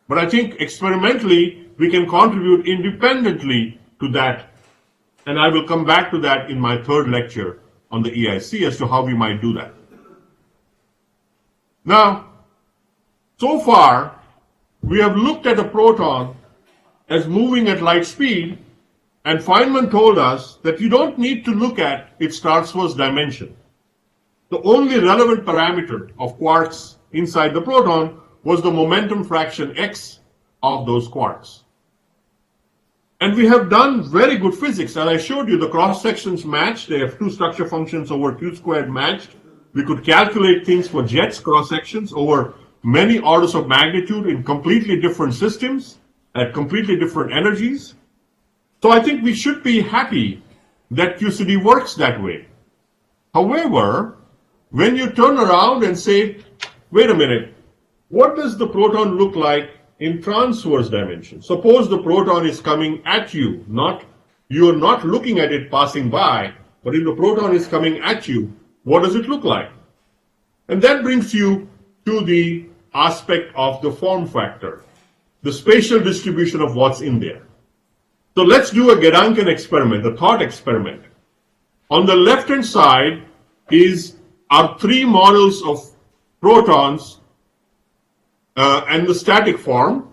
But I think experimentally we can contribute independently to that, and I will come back to that in my third lecture on the EIC as to how we might do that. Now, so far, we have looked at a proton as moving at light speed, and Feynman told us that you don't need to look at its transverse dimension. The only relevant parameter of quarks inside the proton was the momentum fraction x of those quarks. And we have done very good physics. As I showed you, the cross sections matched. They have two structure functions over q squared matched. We could calculate things for jets cross sections over many orders of magnitude in completely different systems at completely different energies. So I think we should be happy that QCD works that way. However, when you turn around and say, wait a minute, what does the proton look like in transverse dimension? Suppose the proton is coming at you, you are not looking at it passing by, but if the proton is coming at you, what does it look like? And that brings you to the aspect of the form factor, the spatial distribution of what's in there. So let's do a Gedanken experiment, a thought experiment. On the left-hand side are three models of protons and the static form.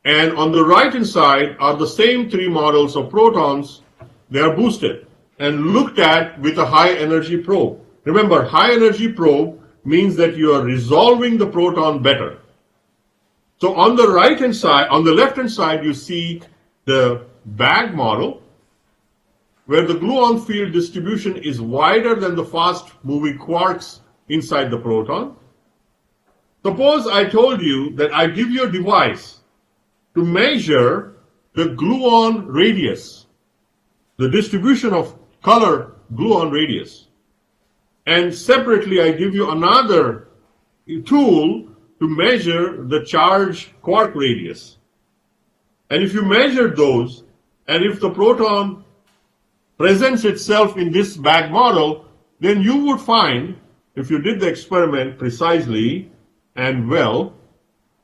And on the right-hand side are the same three models of protons. They are boosted and looked at with a high energy probe. Remember, high energy probe means that you are resolving the proton better. So on the right-hand side, on the left-hand side, you see the bag model, where the gluon field distribution is wider than the fast-moving quarks inside the proton. Suppose I told you that I give you a device to measure the gluon radius, the distribution of color gluon radius, and separately I give you another tool to measure the charge quark radius. And if you measure those, and if the proton presents itself in this bag model, then you would find, if you did the experiment precisely and well,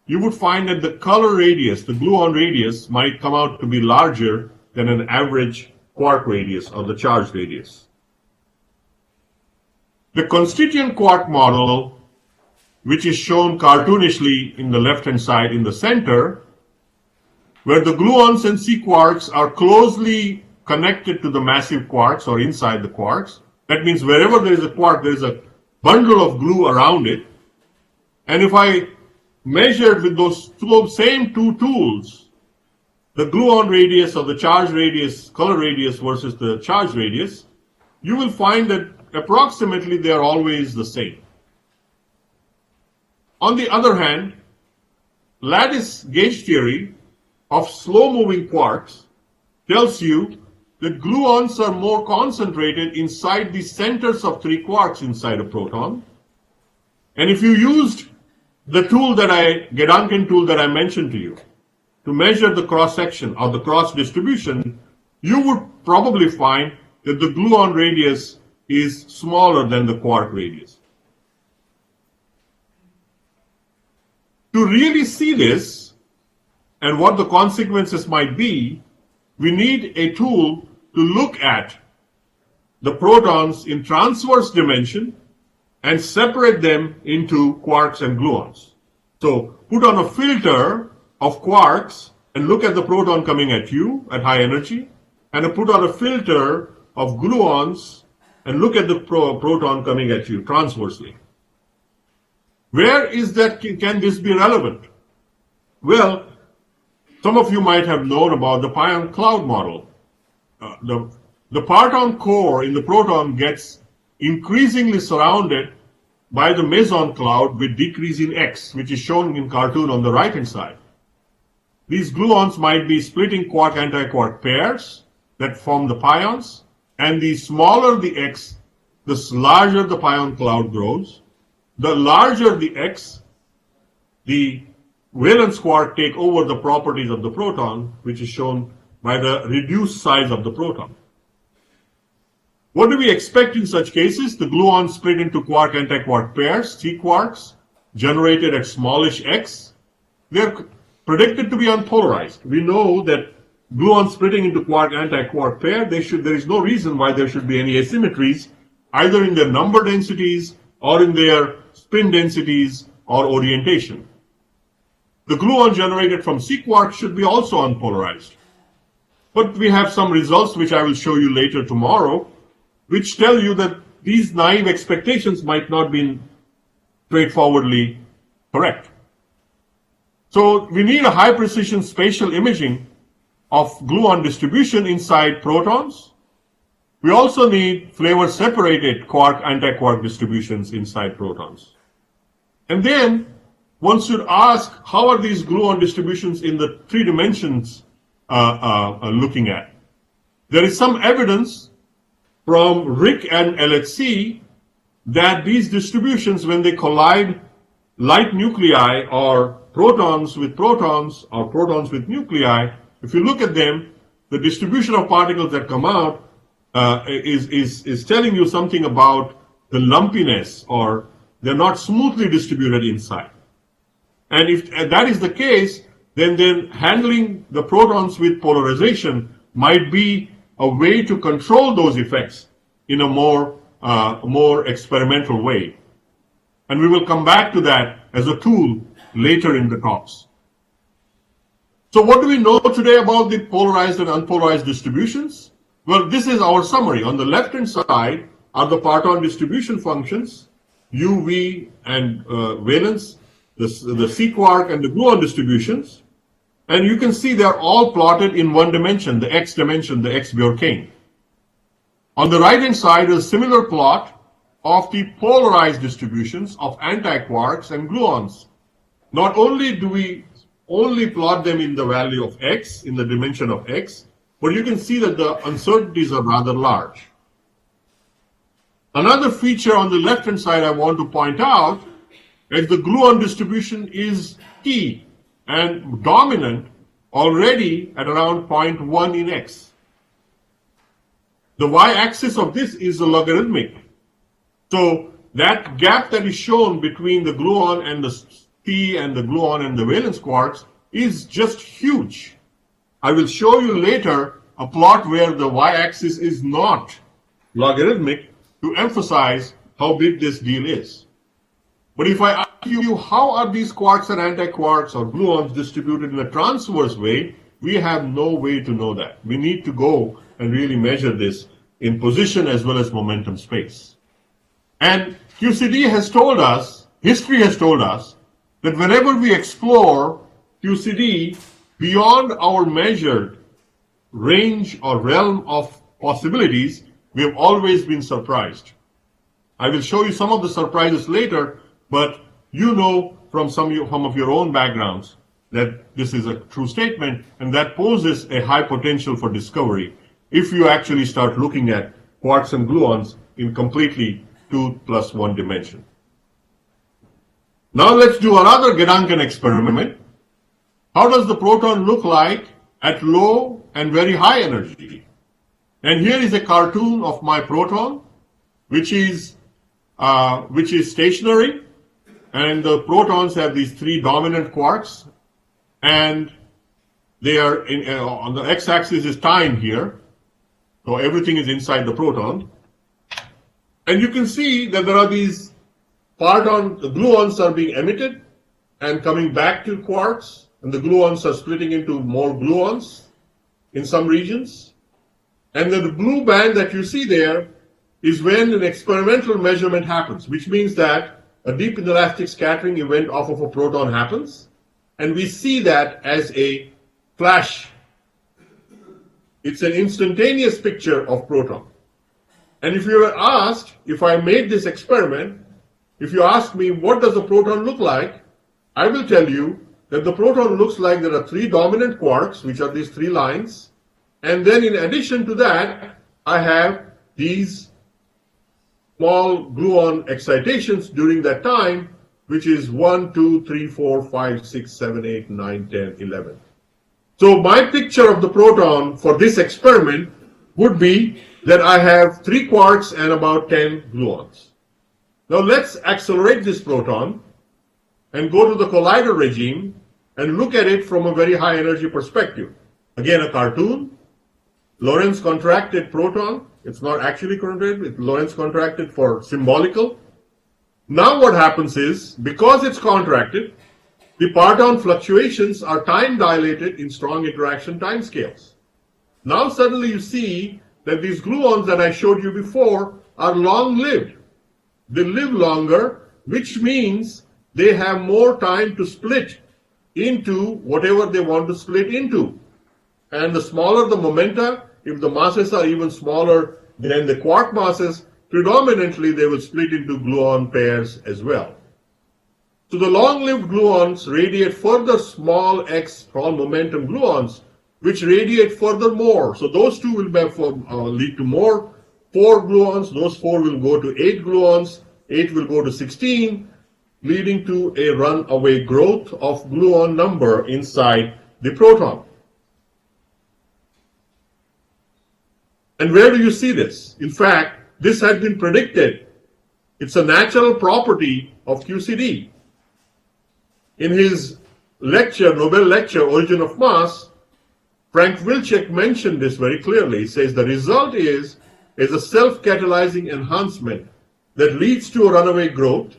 you would find that the color radius, the gluon radius, might come out to be larger than an average quark radius or the charge radius. The constituent quark model, which is shown cartoonishly in the left-hand side in the center, where the gluons and C quarks are closely connected to the massive quarks or inside the quarks. That means wherever there is a quark, there is a bundle of glue around it. And if I measured with those same two tools, the gluon radius or the charge radius, color radius versus the charge radius, you will find that approximately they are always the same. On the other hand, lattice gauge theory of slow-moving quarks tells you that gluons are more concentrated inside the centers of three quarks inside a proton. And if you used the tool Gedanken tool that I mentioned to you, to measure the cross-section or the cross-distribution, you would probably find that the gluon radius is smaller than the quark radius. To really see this and what the consequences might be, we need a tool to look at the protons in transverse dimension and separate them into quarks and gluons. So put on a filter of quarks and look at the proton coming at you at high energy, and put on a filter of gluons and look at the proton coming at you transversely. Where is that? Can this be relevant? Well, some of you might have known about the pion cloud model. The parton core in the proton gets increasingly surrounded by the meson cloud with decreasing X, which is shown in cartoon on the right-hand side. These gluons might be splitting quark-antiquark pairs that form the pions, and the smaller the X, the larger the pion cloud grows. The larger the X, the valence quark take over the properties of the proton, which is shown by the reduced size of the proton. What do we expect in such cases? The gluons split into quark-antiquark pairs, C quarks, generated at smallish X. They are predicted to be unpolarized. We know that gluons splitting into quark-antiquark pair, there is no reason why there should be any asymmetries, either in their number densities or in their spin densities or orientation. The gluon generated from C quarks should be also unpolarized. But we have some results which I will show you later tomorrow, which tell you that these naive expectations might not be straightforwardly correct. So we need a high precision spatial imaging of gluon distribution inside protons. We also need flavor separated quark-antiquark distributions inside protons. And then one should ask, how are these gluon distributions in the 3 dimensions looking at? There is some evidence from Rick and LHC that these distributions, when they collide light nuclei or protons with protons or protons with nuclei, if you look at them, the distribution of particles that come out is telling you something about the lumpiness, or they're not smoothly distributed inside. And if that is the case, then handling the protons with polarization might be a way to control those effects in a more experimental way. And we will come back to that as a tool later in the talks. So what do we know today about the polarized and unpolarized distributions? Well, this is our summary. On the left-hand side are the parton distribution functions, U, V, and valence, the C quark and the gluon distributions. And you can see they're all plotted in one dimension, the X dimension, the X Bjorkane. On the right-hand side is a similar plot of the polarized distributions of antiquarks and gluons. Not only do we only plot them in the value of X, in the dimension of X, but you can see that the uncertainties are rather large. Another feature on the left-hand side I want to point out is the gluon distribution is key and dominant already at around 0.1 in X. The y-axis of this is the logarithmic. So that gap that is shown between the gluon and the P and the gluon and the valence quarks is just huge. I will show you later a plot where the y-axis is not logarithmic to emphasize how big this deal is. But if I ask you how are these quarks and antiquarks or gluons distributed in a transverse way, we have no way to know that. We need to go and really measure this in position as well as momentum space. And QCD has told us, history has told us, that whenever we explore QCD beyond our measured range or realm of possibilities, we have always been surprised. I will show you some of the surprises later, but you know from some of your own backgrounds that this is a true statement, and that poses a high potential for discovery if you actually start looking at quarks and gluons in completely 2+1 dimension. Now let's do another Gedanken experiment. How does the proton look like at low and very high energy? And here is a cartoon of my proton, which is stationary, and the protons have these 3 dominant quarks, and they are on the x-axis is time here, so everything is inside the proton. And you can see that there are these the gluons are being emitted and coming back to quarks, and the gluons are splitting into more gluons in some regions. And then the blue band that you see there is when an experimental measurement happens, which means that a deep inelastic scattering event off of a proton happens, and we see that as a flash. It's an instantaneous picture of proton. And if you were asked, if I made this experiment, if you ask me what does a proton look like, I will tell you that the proton looks like there are 3 dominant quarks, which are these 3 lines, and then in addition to that, I have these small gluon excitations during that time, which is 1, 2, 3, 4, 5, 6, 7, 8, 9, 10, 11. So my picture of the proton for this experiment would be that I have 3 quarks and about 10 gluons. Now let's accelerate this proton and go to the collider regime and look at it from a very high energy perspective. Again, a cartoon, Lorentz contracted proton. It's not actually contracted, it's Lorentz contracted for symbolical. Now what happens is, because it's contracted, the parton fluctuations are time dilated in strong interaction timescales. Now suddenly you see that these gluons that I showed you before are long-lived. They live longer, which means they have more time to split into whatever they want to split into. And the smaller the momenta, if the masses are even smaller than the quark masses, predominantly they will split into gluon pairs as well. So the long-lived gluons radiate further small x small momentum gluons, which radiate further more. So those two will lead to more 4 gluons. Those 4 will go to 8 gluons. 8 will go to 16, leading to a runaway growth of gluon number inside the proton. And where do you see this? In fact, this had been predicted. It's a natural property of QCD. In his lecture, Nobel lecture, Origin of Mass, Frank Wilczek mentioned this very clearly. He says the result is a self-catalyzing enhancement that leads to a runaway growth.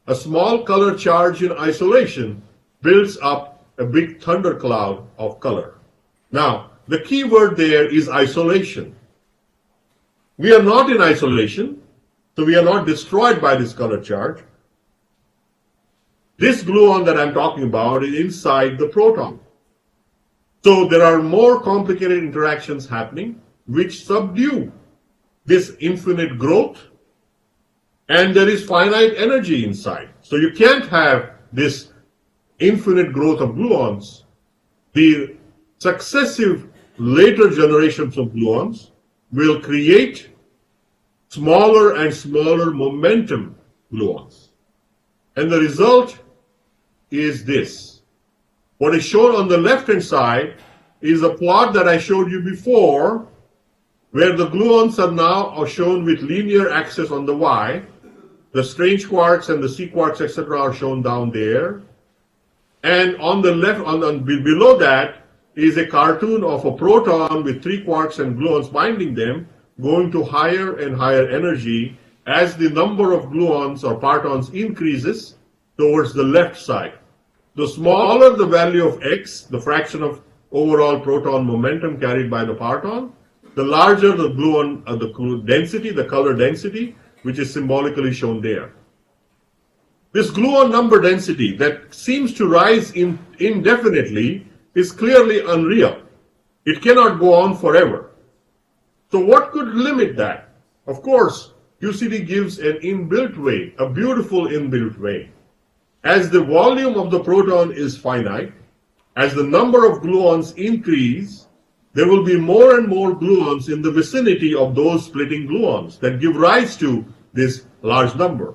A small color charge in isolation builds up a big thundercloud of color. Now, the key word there is isolation. We are not in isolation, so we are not destroyed by this color charge. This gluon that I'm talking about is inside the proton. So there are more complicated interactions happening which subdue this infinite growth, and there is finite energy inside. So you can't have this infinite growth of gluons. The successive later generations of gluons will create smaller and smaller momentum gluons. And the result is this. What is shown on the left-hand side is a plot that I showed you before, where the gluons are now shown with linear axis on the y. The strange quarks and the C quarks, etc., are shown down there. And on the left, below that, is a cartoon of a proton with 3 quarks and gluons binding them, going to higher and higher energy as the number of gluons or partons increases towards the left side. The smaller the value of x, the fraction of overall proton momentum carried by the parton, the larger the gluon, the density, the color density, which is symbolically shown there. This gluon number density that seems to rise indefinitely is clearly unreal. It cannot go on forever. So what could limit that? Of course, QCD gives an inbuilt way, a beautiful inbuilt way. As the volume of the proton is finite, as the number of gluons increase, there will be more and more gluons in the vicinity of those splitting gluons that give rise to this large number.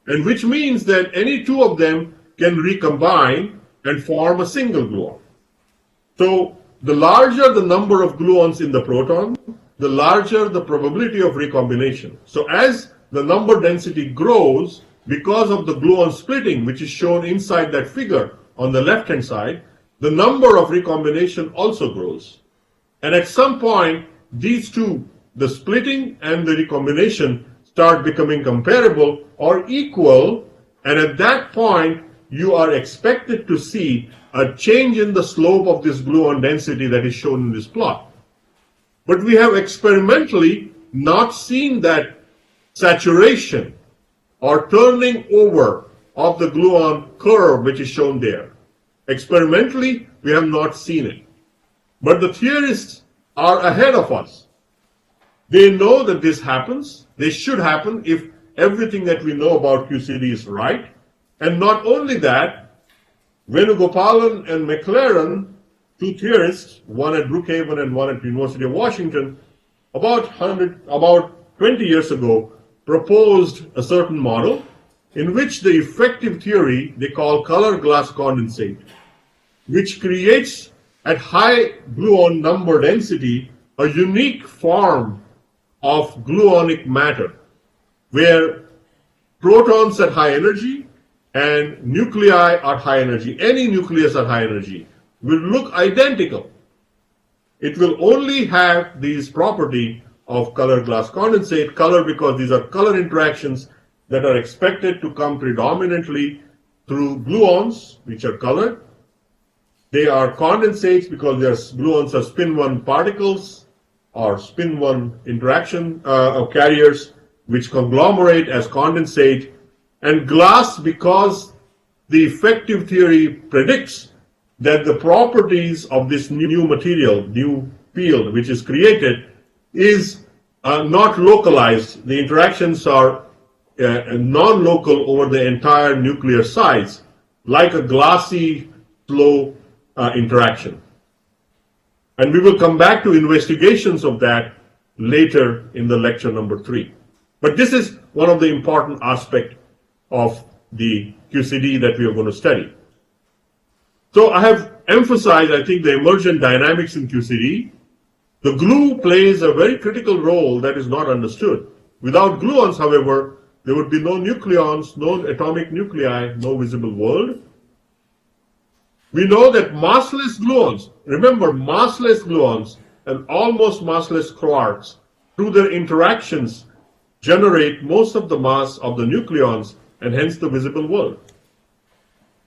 And which means that any two of them can recombine and form a single gluon. So the larger the number of gluons in the proton, the larger the probability of recombination. So as the number density grows, because of the gluon splitting, which is shown inside that figure on the left-hand side, the number of recombination also grows. And at some point, these two, the splitting and the recombination, start becoming comparable or equal, and at that point, you are expected to see a change in the slope of this gluon density that is shown in this plot. But we have experimentally not seen that saturation or turning over of the gluon curve which is shown there. Experimentally, we have not seen it. But the theorists are ahead of us. They know that this happens. This should happen if everything that we know about QCD is right. And not only that, Venugopalan and McLaren, two theorists, one at Brookhaven and one at the University of Washington, about 20 years ago, proposed a certain model in which the effective theory they call color glass condensate, which creates at high gluon number density a unique form of gluonic matter, where protons at high energy and nuclei at high energy, any nucleus at high energy, will look identical. It will only have these property of color glass condensate, color because these are color interactions that are expected to come predominantly through gluons, which are colored. They are condensates because their gluons are spin 1 particles or spin 1 interaction carriers, which conglomerate as condensate, and glass because the effective theory predicts that the properties of this new material, new field which is created, is not localized. The interactions are non-local over the entire nuclear size, like a glassy flow interaction. And we will come back to investigations of that later in the lecture number 3. But this is one of the important aspects of the QCD that we are going to study. So I have emphasized, I think, the emergent dynamics in QCD. The glue plays a very critical role that is not understood. Without gluons, however, there would be no nucleons, no atomic nuclei, no visible world. We know that massless gluons, remember massless gluons and almost massless quarks, through their interactions, generate most of the mass of the nucleons and hence the visible world.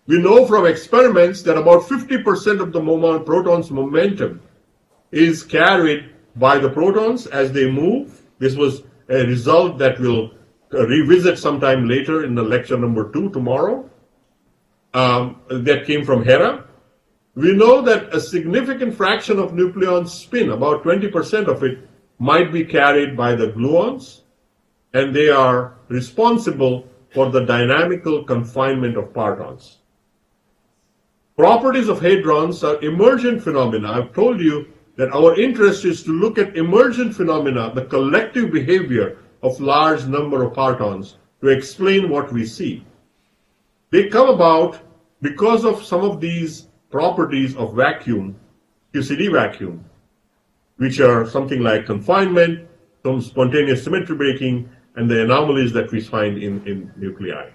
We know from experiments that about 50% of the proton's momentum is carried by the protons as they move. This was a result that we'll revisit sometime later in the lecture number 2 tomorrow. That came from Hera. We know that a significant fraction of nucleon spin, about 20% of it, might be carried by the gluons, and they are responsible for the dynamical confinement of partons. Properties of hadrons are emergent phenomena. I've told you that our interest is to look at emergent phenomena, the collective behavior of large number of partons, to explain what we see. They come about because of some of these properties of vacuum, QCD vacuum, which are something like confinement, some spontaneous symmetry breaking, and the anomalies that we find in nuclei.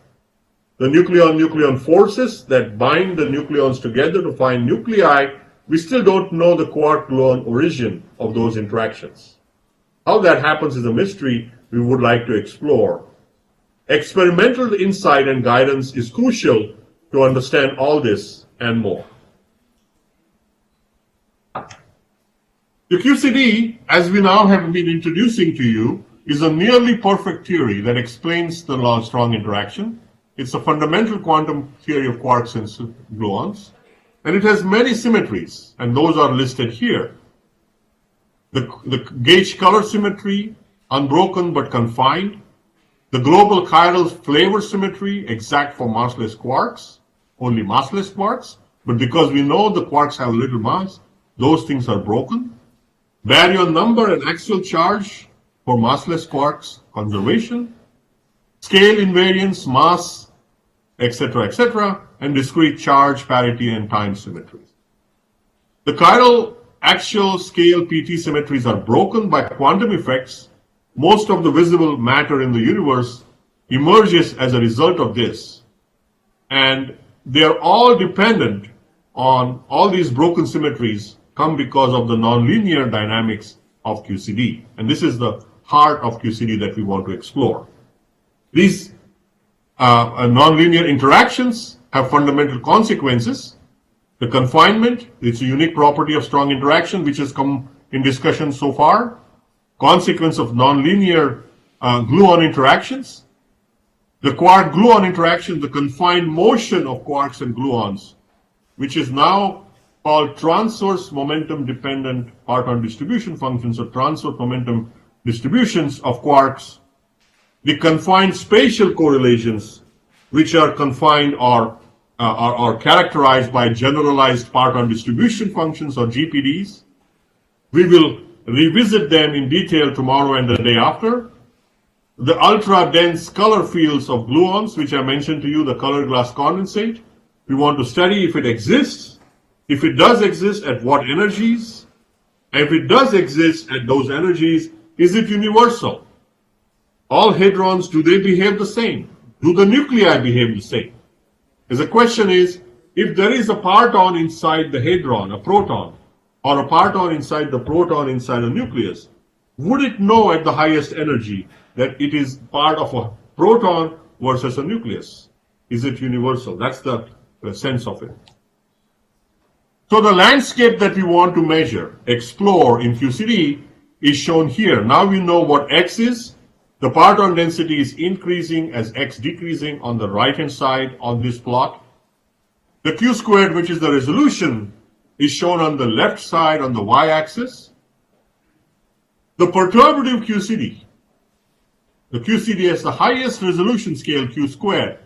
The nucleon-nucleon forces that bind the nucleons together to find nuclei, we still don't know the quark-gluon origin of those interactions. How that happens is a mystery we would like to explore. Experimental insight and guidance is crucial to understand all this and more. The QCD, as we now have been introducing to you, is a nearly perfect theory that explains the law of strong interaction. It's a fundamental quantum theory of quarks and gluons, and it has many symmetries, and those are listed here. The gauge color symmetry, unbroken but confined. The global chiral flavor symmetry, exact for massless quarks, only massless quarks, but because we know the quarks have little mass, those things are broken. Baryon number and axial charge for massless quarks, conservation. Scale invariance, mass, etc., and discrete charge, parity, and time symmetries. The chiral axial scale PT symmetries are broken by quantum effects. Most of the visible matter in the universe emerges as a result of this. And they are all dependent on all these broken symmetries come because of the nonlinear dynamics of QCD. And this is the heart of QCD that we want to explore. These nonlinear interactions have fundamental consequences. The confinement, it's a unique property of strong interaction, which has come in discussion so far. Consequence of nonlinear gluon interactions. The quark-gluon interaction, the confined motion of quarks and gluons, which is now called transverse momentum dependent parton distribution functions, or transverse momentum distributions of quarks. The confined spatial correlations, which are confined or characterized by generalized parton distribution functions, or GPDs. We will revisit them in detail tomorrow and the day after. The ultra-dense color fields of gluons, which I mentioned to you, the colored glass condensate. We want to study if it exists. If it does exist, at what energies? And if it does exist at those energies, is it universal? All hadrons, do they behave the same? Do the nuclei behave the same? The question is, if there is a parton inside the hadron, a proton, or a parton inside the proton inside a nucleus, would it know at the highest energy that it is part of a proton versus a nucleus? Is it universal? That's the sense of it. So the landscape that we want to measure, explore in QCD is shown here. Now we know what X is. The parton density is increasing as X decreasing on the right-hand side on this plot. The Q squared, which is the resolution, is shown on the left side on the y-axis. The perturbative QCD, the QCD has the highest resolution scale, Q squared,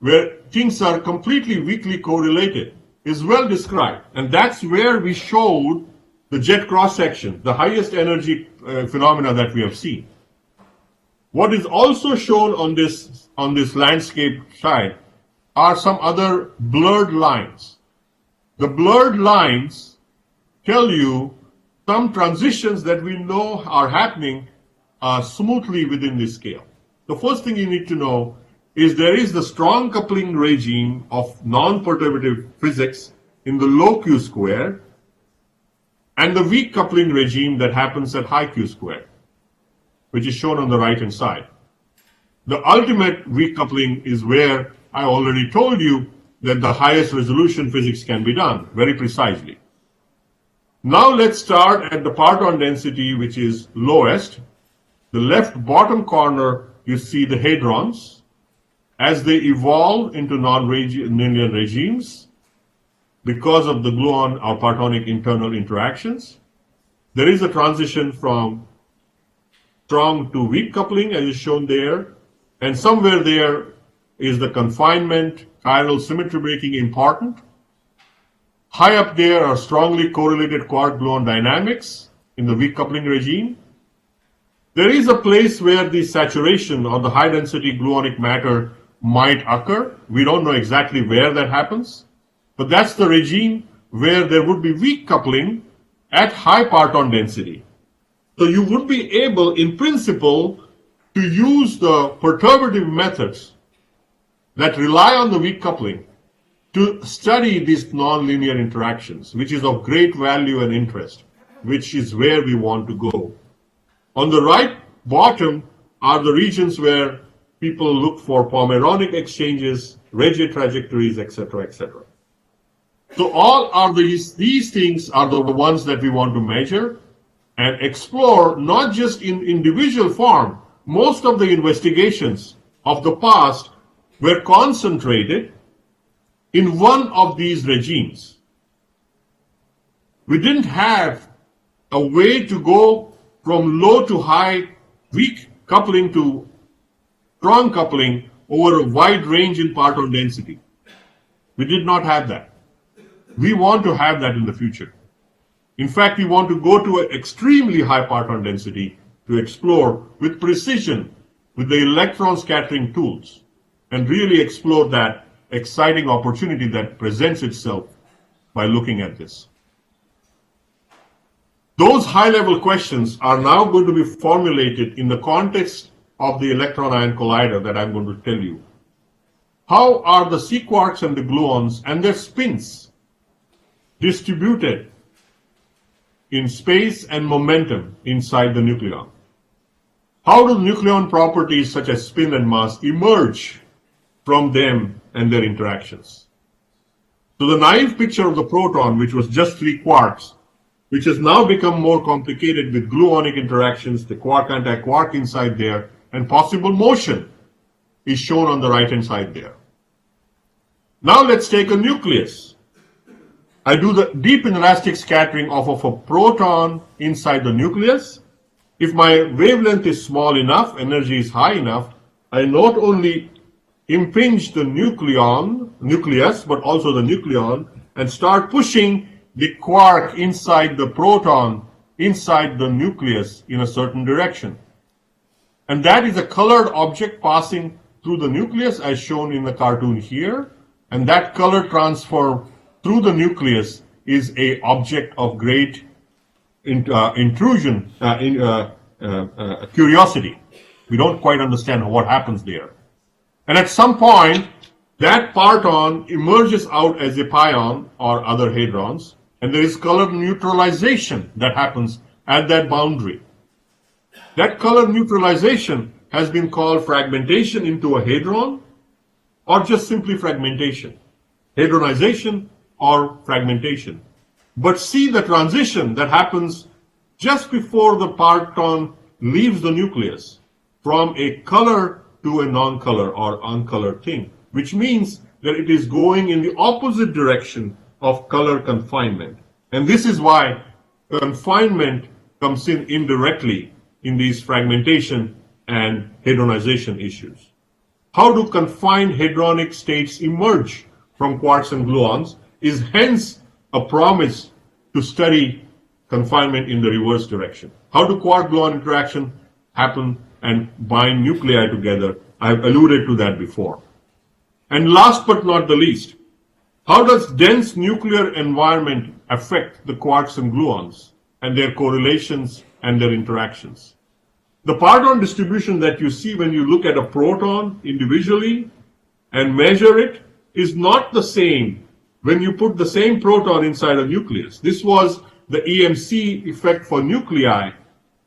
where things are completely weakly correlated, is well described. And that's where we showed the jet cross-section, the highest energy phenomena that we have seen. What is also shown on this landscape side are some other blurred lines. The blurred lines tell you some transitions that we know are happening smoothly within this scale. The first thing you need to know is there is the strong coupling regime of non-perturbative physics in the low q square and the weak coupling regime that happens at high q square, which is shown on the right hand side. The ultimate weak coupling is where I already told you that the highest resolution physics can be done very precisely. Now let's start at the parton density, which is lowest. The left bottom corner, you see the hadrons as they evolve into non-linear regimes because of the gluon or partonic internal interactions. There is a transition from strong to weak coupling, as is shown there, and somewhere there is the confinement, chiral symmetry breaking important. High up there are strongly correlated quark-gluon dynamics in the weak coupling regime. There is a place where the saturation or the high-density gluonic matter might occur. We don't know exactly where that happens, but that's the regime where there would be weak coupling at high parton density. So you would be able, in principle, to use the perturbative methods that rely on the weak coupling to study these nonlinear interactions, which is of great value and interest, which is where we want to go. On the right bottom are the regions where people look for Pomeranic exchanges, Regge trajectories, etc., etc. So all are these things are the ones that we want to measure and explore, not just in individual form. Most of the investigations of the past were concentrated in one of these regimes. We didn't have a way to go from low to high, weak coupling to strong coupling over a wide range in parton density. We did not have that. We want to have that in the future. In fact, we want to go to an extremely high parton density to explore with precision with the electron scattering tools and really explore that exciting opportunity that presents itself by looking at this. Those high-level questions are now going to be formulated in the context of the Electron Ion Collider that I'm going to tell you. How are the C-quarks and the gluons and their spins distributed in space and momentum inside the nucleon? How do nucleon properties such as spin and mass emerge from them and their interactions? So the naive picture of the proton, which was just 3 quarks, which has now become more complicated with gluonic interactions, the quark-anti-quark inside there, and possible motion, is shown on the right-hand side there. Now let's take a nucleus. I do the deep inelastic scattering of a proton inside the nucleus. If my wavelength is small enough, energy is high enough, I not only impinge the nucleus, but also the nucleon, and start pushing the quark inside the proton, inside the nucleus in a certain direction. And that is a colored object passing through the nucleus as shown in the cartoon here. And that color transfer through the nucleus is an object of great curiosity. We don't quite understand what happens there. And at some point, that parton emerges out as a pion or other hadrons, and there is color neutralization that happens at that boundary. That color neutralization has been called fragmentation into a hadron, or just simply fragmentation, hadronization or fragmentation. But see the transition that happens just before the parton leaves the nucleus from a color to a non-color or uncolored thing, which means that it is going in the opposite direction of color confinement. And this is why confinement comes in indirectly in these fragmentation and hadronization issues. how do confined hadronic states emerge from quarks and gluons is hence a promise to study confinement in the reverse direction. How do quark-gluon interaction happen and bind nuclei together? I've alluded to that before. And last but not the least, how does dense nuclear environment affect the quarks and gluons and their correlations and their interactions? The parton distribution that you see when you look at a proton individually and measure it is not the same when you put the same proton inside a nucleus. This was the EMC effect for nuclei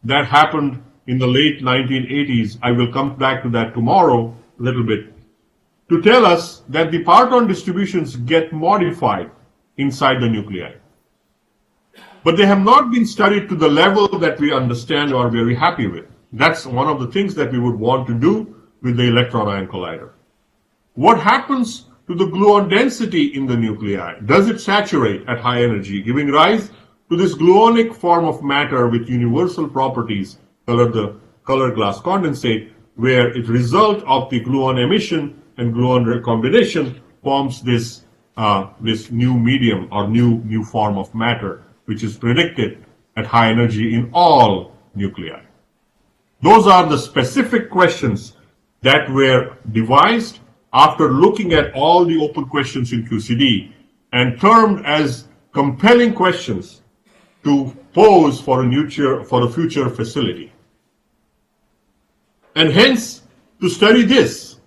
that happened in the late 1980s. I will come back to that tomorrow a little bit, to tell us that the parton distributions get modified inside the nuclei. But they have not been studied to the level that we understand or are very happy with. That's one of the things that we would want to do with the electron ion collider. What happens to the gluon density in the nuclei? Does it saturate at high energy, giving rise to this gluonic form of matter with universal properties, the color glass condensate, where it result of the gluon emission and gluon recombination forms this new medium or new form of matter, which is predicted at high energy in all nuclei. Those are the specific questions that were devised after looking at all the open questions in QCD and termed as compelling questions to pose for a future facility. And hence, to study this,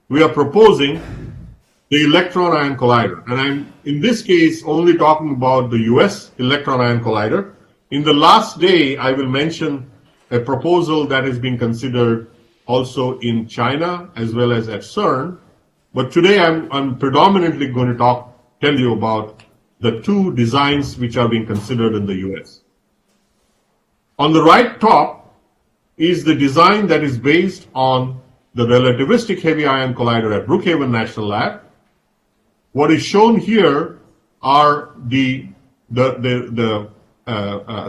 we are proposing the Electron Ion Collider. And I'm, in this case, only talking about the US Electron Ion Collider. In the last day, I will mention a proposal that is being considered also in China as well as at CERN. But today I'm predominantly going to tell you about the two designs which are being considered in the US. On the right top is the design that is based on the relativistic heavy ion collider at Brookhaven National Lab. What is shown here are the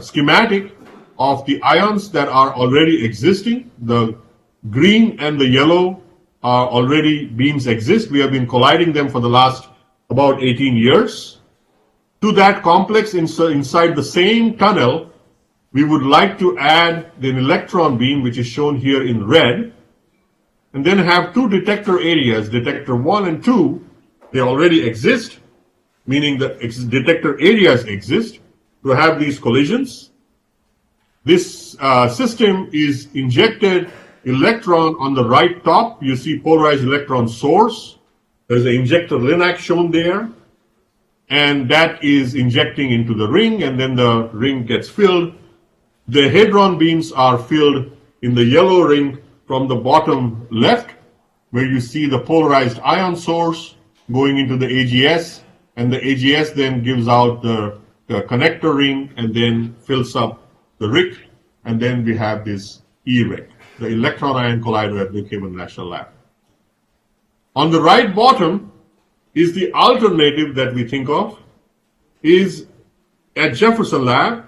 schematic of the ions that are already existing. The green and the yellow are already beams exist. We have been colliding them for the last about 18 years. To that complex inside the same tunnel, we would like to add an electron beam, which is shown here in red, and then have two detector areas, detector 1 and 2. They already exist, meaning the detector areas exist to have these collisions. This system is injected electron on the right top. You see polarized electron source. There's an injector linac shown there, and that is injecting into the ring, and then the ring gets filled. The hadron beams are filled in the yellow ring from the bottom left, where you see the polarized ion source going into the AGS, and the AGS then gives out the connector ring and then fills up the RIC, and then we have this E-RIC, the Electron Ion Collider at Brookhaven National Lab. On the right bottom is the alternative that we think of, is at Jefferson Lab.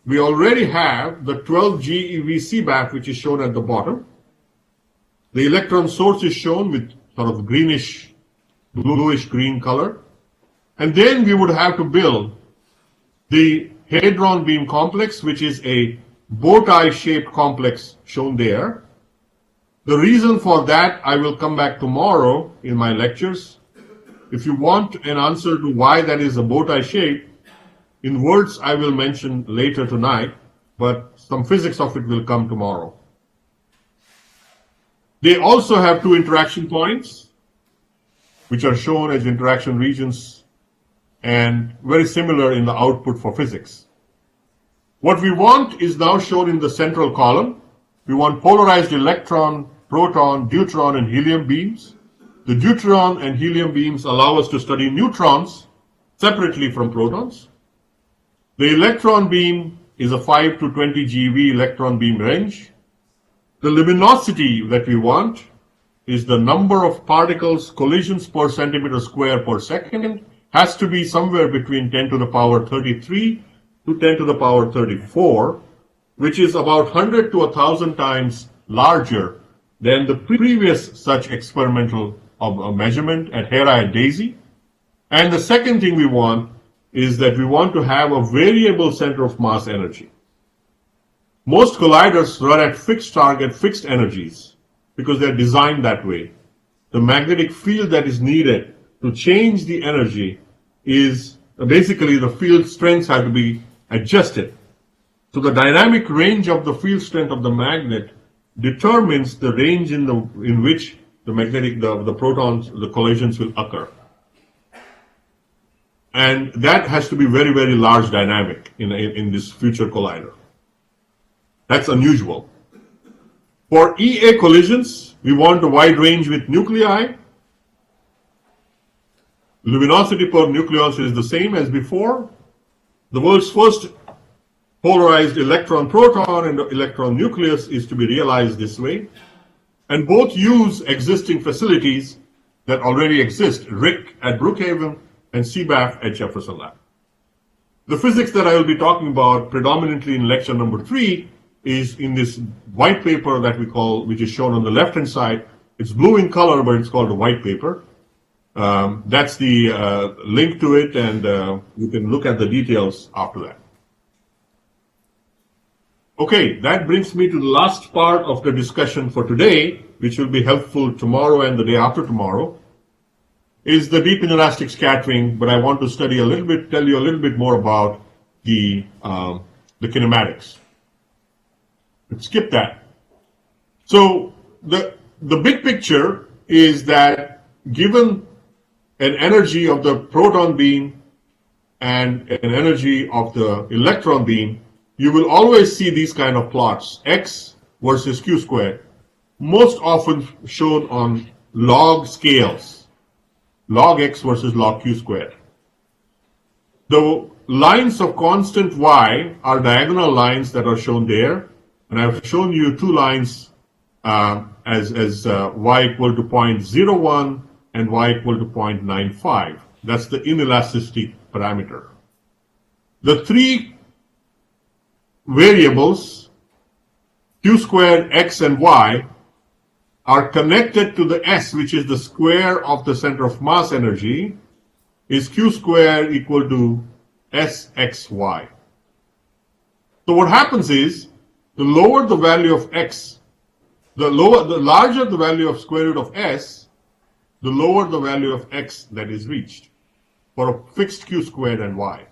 We already have the 12 GeV CBAF, which is shown at the bottom. The electron source is shown with sort of greenish, bluish green color. And then we would have to build the hadron beam complex, which is a bow tie shaped complex shown there. The reason for that, I will come back tomorrow in my lectures. If you want an answer to why that is a bow tie shape, in words I will mention later tonight, but some physics of it will come tomorrow. They also have two interaction points, which are shown as interaction regions and very similar in the output for physics. What we want is now shown in the central column. We want polarized electron, proton, deuteron, and helium beams. The deuteron and helium beams allow us to study neutrons separately from protons. The electron beam is a 5 to 20 GeV electron beam range. The luminosity that we want is the number of particles, collisions per centimeter square per second, has to be somewhere between 10 to the power 33 to 10 to the power 34, which is about 100 to 1,000 times larger than the previous such experimental measurement at Hera and Daisy. And the second thing we want is that we want to have a variable center of mass energy. Most colliders run at fixed target, fixed energies, because they're designed that way. The magnetic field that is needed to change the energy is basically the field strengths have to be adjusted. So the dynamic range of the field strength of the magnet determines the range in which the protons, the collisions will occur. And that has to be very, very large dynamic in this future collider. That's unusual. For EA collisions, we want a wide range with nuclei. Luminosity per nucleus is the same as before. The world's first polarized electron proton and electron nucleus is to be realized this way. And both use existing facilities that already exist, RIC at Brookhaven and CBAF at Jefferson Lab. The physics that I will be talking about predominantly in lecture number 3 is in this white paper that we call, which is shown on the left-hand side. It's blue in color, but it's called a white paper. That's the link to it, and you can look at the details after that. Okay, that brings me to the last part of the discussion for today, which will be helpful tomorrow and the day after tomorrow, is the deep inelastic scattering, but I want to tell you a little bit more about the kinematics. Let's skip that. So the big picture is that given an energy of the proton beam and an energy of the electron beam, you will always see these kind of plots, x versus q squared, most often shown on log scales, log x versus log q squared. The lines of constant y are diagonal lines that are shown there, and I've shown you two lines as y equal to 0.01 and y equal to 0.95. That's the inelasticity parameter. The three variables, q squared, x, and y, are connected to the s, which is the square of the center of mass energy, is q squared equal to sxy. So what happens is, the lower the value of x, the larger the value of square root of s, the lower the value of x that is reached for a fixed q squared and y.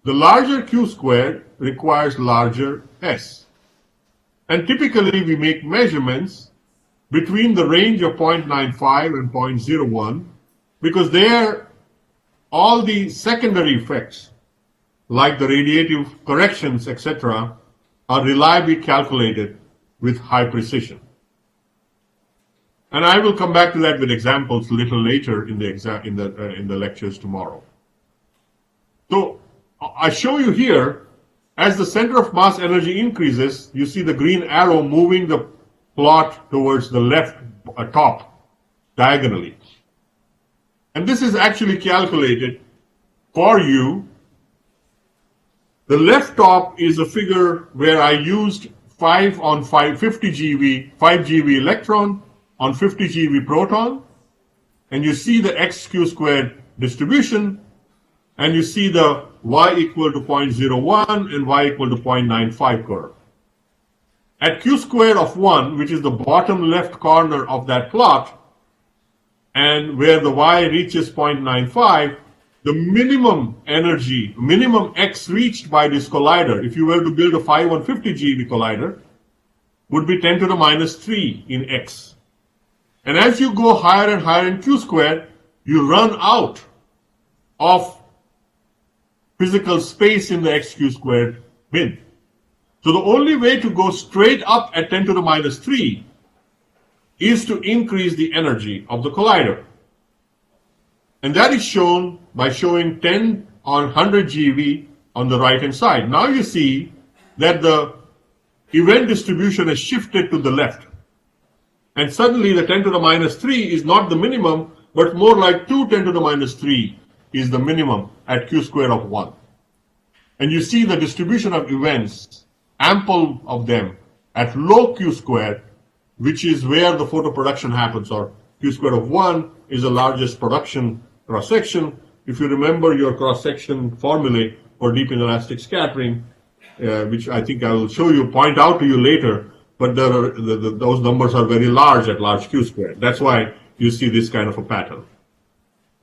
The larger q squared requires larger s. And typically we make measurements between the range of 0.95 and 0.01 because there all the secondary effects like the radiative corrections, etc., are reliably calculated with high precision. And I will come back to that with examples a little later in the lectures tomorrow. So I show you here, as the center of mass energy increases, you see the green arrow moving the plot towards the left top diagonally. And this is actually calculated for you. The left top is a figure where I used 50 GeV, 5 GeV electron on 50 GeV proton, and you see the xq squared distribution, and you see the y equal to 0.01 and y equal to 0.95 curve. At q squared of 1, which is the bottom left corner of that plot, and where the y reaches 0.95, the minimum energy, minimum x reached by this collider, if you were to build a 5150 GeV collider, would be 10 to the minus 3 in x. And as you go higher and higher in q squared, you run out of physical space in the xq squared bin. So the only way to go straight up at 10 to the minus 3 is to increase the energy of the collider. And that is shown by showing 10 on 100 GeV on the right hand side. Now you see that the event distribution has shifted to the left. And suddenly the 10 to the minus 3 is not the minimum, but more like 2 10 to the minus 3 is the minimum at q squared of 1. And you see the distribution of events, ample of them, at low q squared which is where the photoproduction happens, or Q squared of 1 is the largest production cross-section. If you remember your cross-section formulae for deep inelastic scattering, which I think I will show you, point out to you later, but there are, those numbers are very large at large Q squared. That's why you see this kind of a pattern.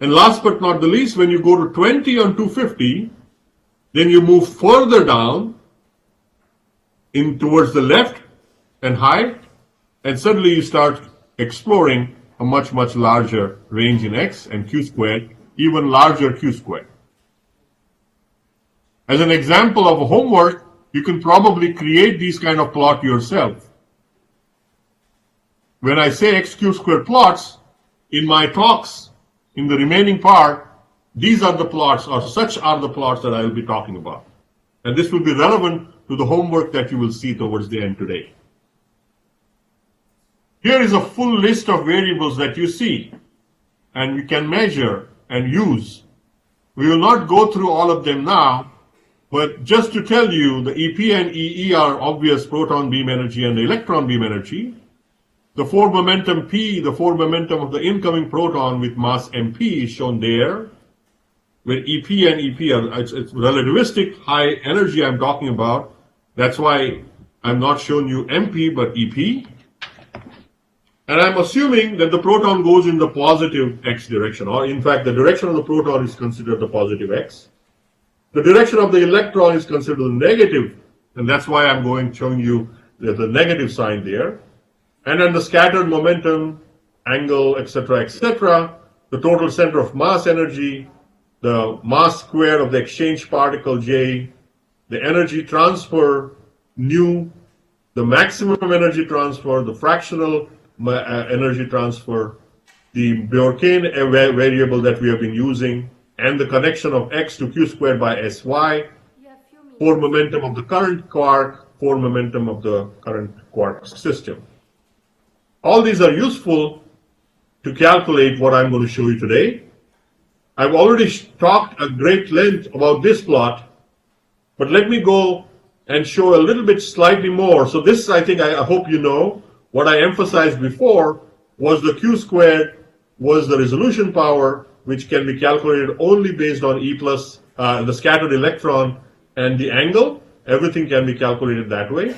And last but not the least, when you go to 20 on 250, then you move further down in towards the left and high, and suddenly you start exploring a much, much larger range in X and Q squared, even larger Q squared. As an example of a homework, you can probably create these kind of plot yourself. When I say XQ squared plots, in my talks, in the remaining part, these are the plots, or such are the plots that I will be talking about. And this will be relevant to the homework that you will see towards the end today. Here is a full list of variables that you see, and you can measure and use. We will not go through all of them now, but just to tell you, the EP and EE are obvious proton beam energy and the electron beam energy. The forward momentum P, the forward momentum of the incoming proton with mass MP is shown there, where EP and EP are, it's relativistic high energy I'm talking about. That's why I'm not showing you MP, but EP. And I'm assuming that the proton goes in the positive X direction, or in fact, the direction of the proton is considered the positive X. The direction of the electron is considered the negative, and that's why I'm showing you the negative sign there. And then the scattered momentum, angle, etc., etc., the total center of mass energy, the mass square of the exchange particle J, the energy transfer nu, the maximum energy transfer, the fractional energy transfer, the Bjorken variable that we have been using, and the connection of X to Q squared by Sy, forward momentum of the current quark, forward momentum of the current quark system. All these are useful to calculate what I'm going to show you today. I've already talked at great length about this plot, but let me go and show a little bit slightly more. So this, I hope you know, what I emphasized before was the Q squared was the resolution power, which can be calculated only based on E plus the scattered electron and the angle. Everything can be calculated that way.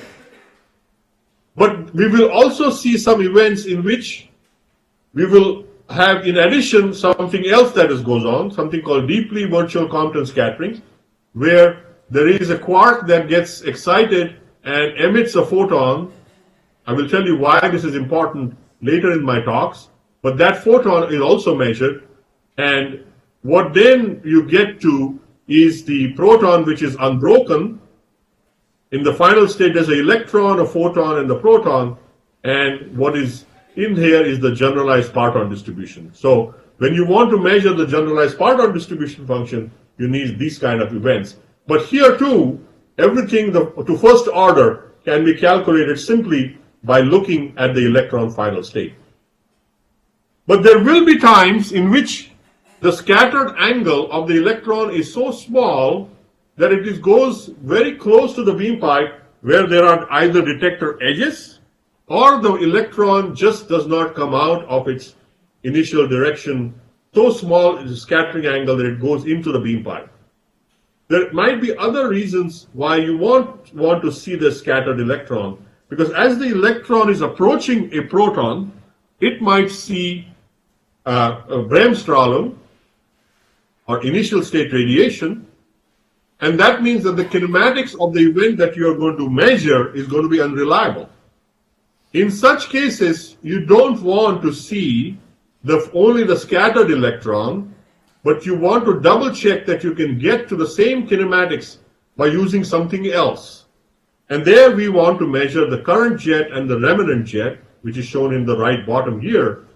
But we will also see some events in which we will have, in addition, something else that goes on, something called deeply virtual Compton scattering, where there is a quark that gets excited and emits a photon. I will tell you why this is important later in my talks, but that photon is also measured, and what then you get to is the proton, which is unbroken. In the final state, there's an electron, a photon, and the proton, and what is in here is the generalized parton distribution. So when you want to measure the generalized parton distribution function, you need these kind of events. But here too, everything to first order can be calculated simply by looking at the electron final state. But there will be times in which the scattered angle of the electron is so small that it goes very close to the beam pipe, where there are either detector edges or the electron just does not come out of its initial direction. So small is the scattering angle that it goes into the beam pipe. There might be other reasons why you want to see the scattered electron, because as the electron is approaching a proton, it might see a Bremsstrahlung, or initial state radiation, and that means that the kinematics of the event that you are going to measure is going to be unreliable. In such cases, you don't want to see only the scattered electron, but you want to double check that you can get to the same kinematics by using something else. And there we want to measure the current jet and the remnant jet, which is shown in the right bottom here.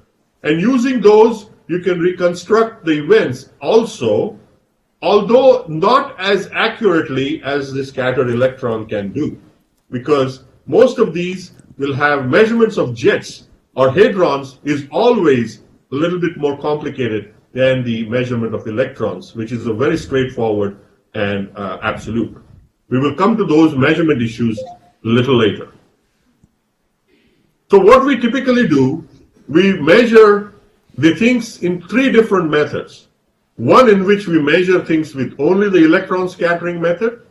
And using those, you can reconstruct the events also, although not as accurately as the scattered electron can do, because most of these will have measurements of jets or hadrons is always a little bit more complicated than the measurement of electrons, which is a very straightforward and absolute. We will come to those measurement issues a little later. So what we typically do, we measure the things in three different methods. One in which we measure things with only the electron scattering method.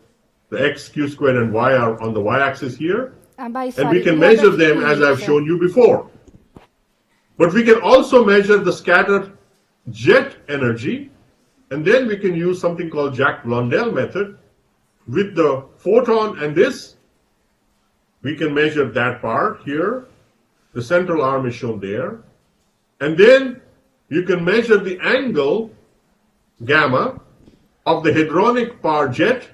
The x, q squared, and y are on the y-axis here. And we can measure them as I've shown you before. But we can also measure the scattered jet energy, and then we can use something called Jack-Blondel method. With the photon and this, we can measure that part here. The central arm is shown there. And then you can measure the angle, gamma, of the hadronic power jet,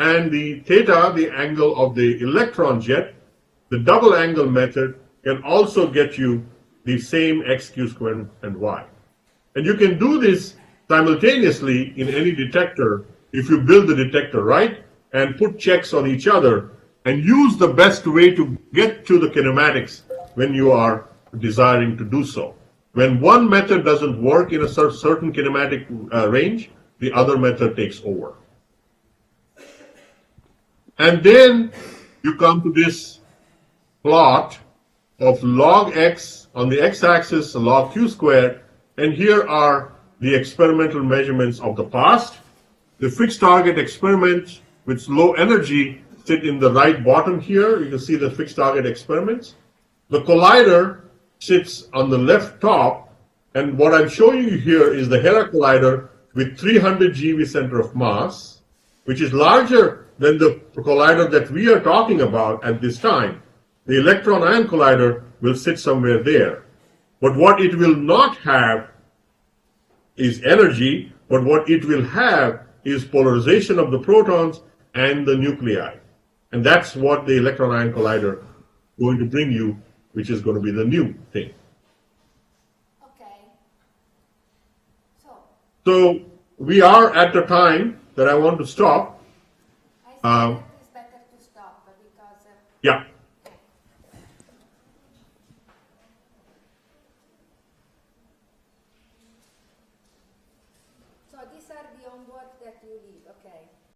and the theta, the angle of the electron jet. The double angle method can also get you the same x, q squared, and y. And you can do this simultaneously in any detector if you build the detector right and put checks on each other and use the best way to get to the kinematics when you are desiring to do so. When one method doesn't work in a certain kinematic range, the other method takes over. And then you come to this plot of log x on the x-axis, log q squared, and here are the experimental measurements of the past. The fixed target experiments with low energy sit in the right bottom here. You can see the fixed target experiments. The collider sits on the left top, and what I'm showing you here is the Hera collider with 300 GeV center of mass, which is larger than the collider that we are talking about at this time. The Electron Ion Collider will sit somewhere there. But what it will not have is energy, but what it will have is polarization of the protons and the nuclei. And that's what the Electron Ion Collider is going to bring you, which is going to be the new thing. Okay. So we are at the time that I want to stop. I think it's better to stop because... Yeah. So these are the homework that you leave, okay?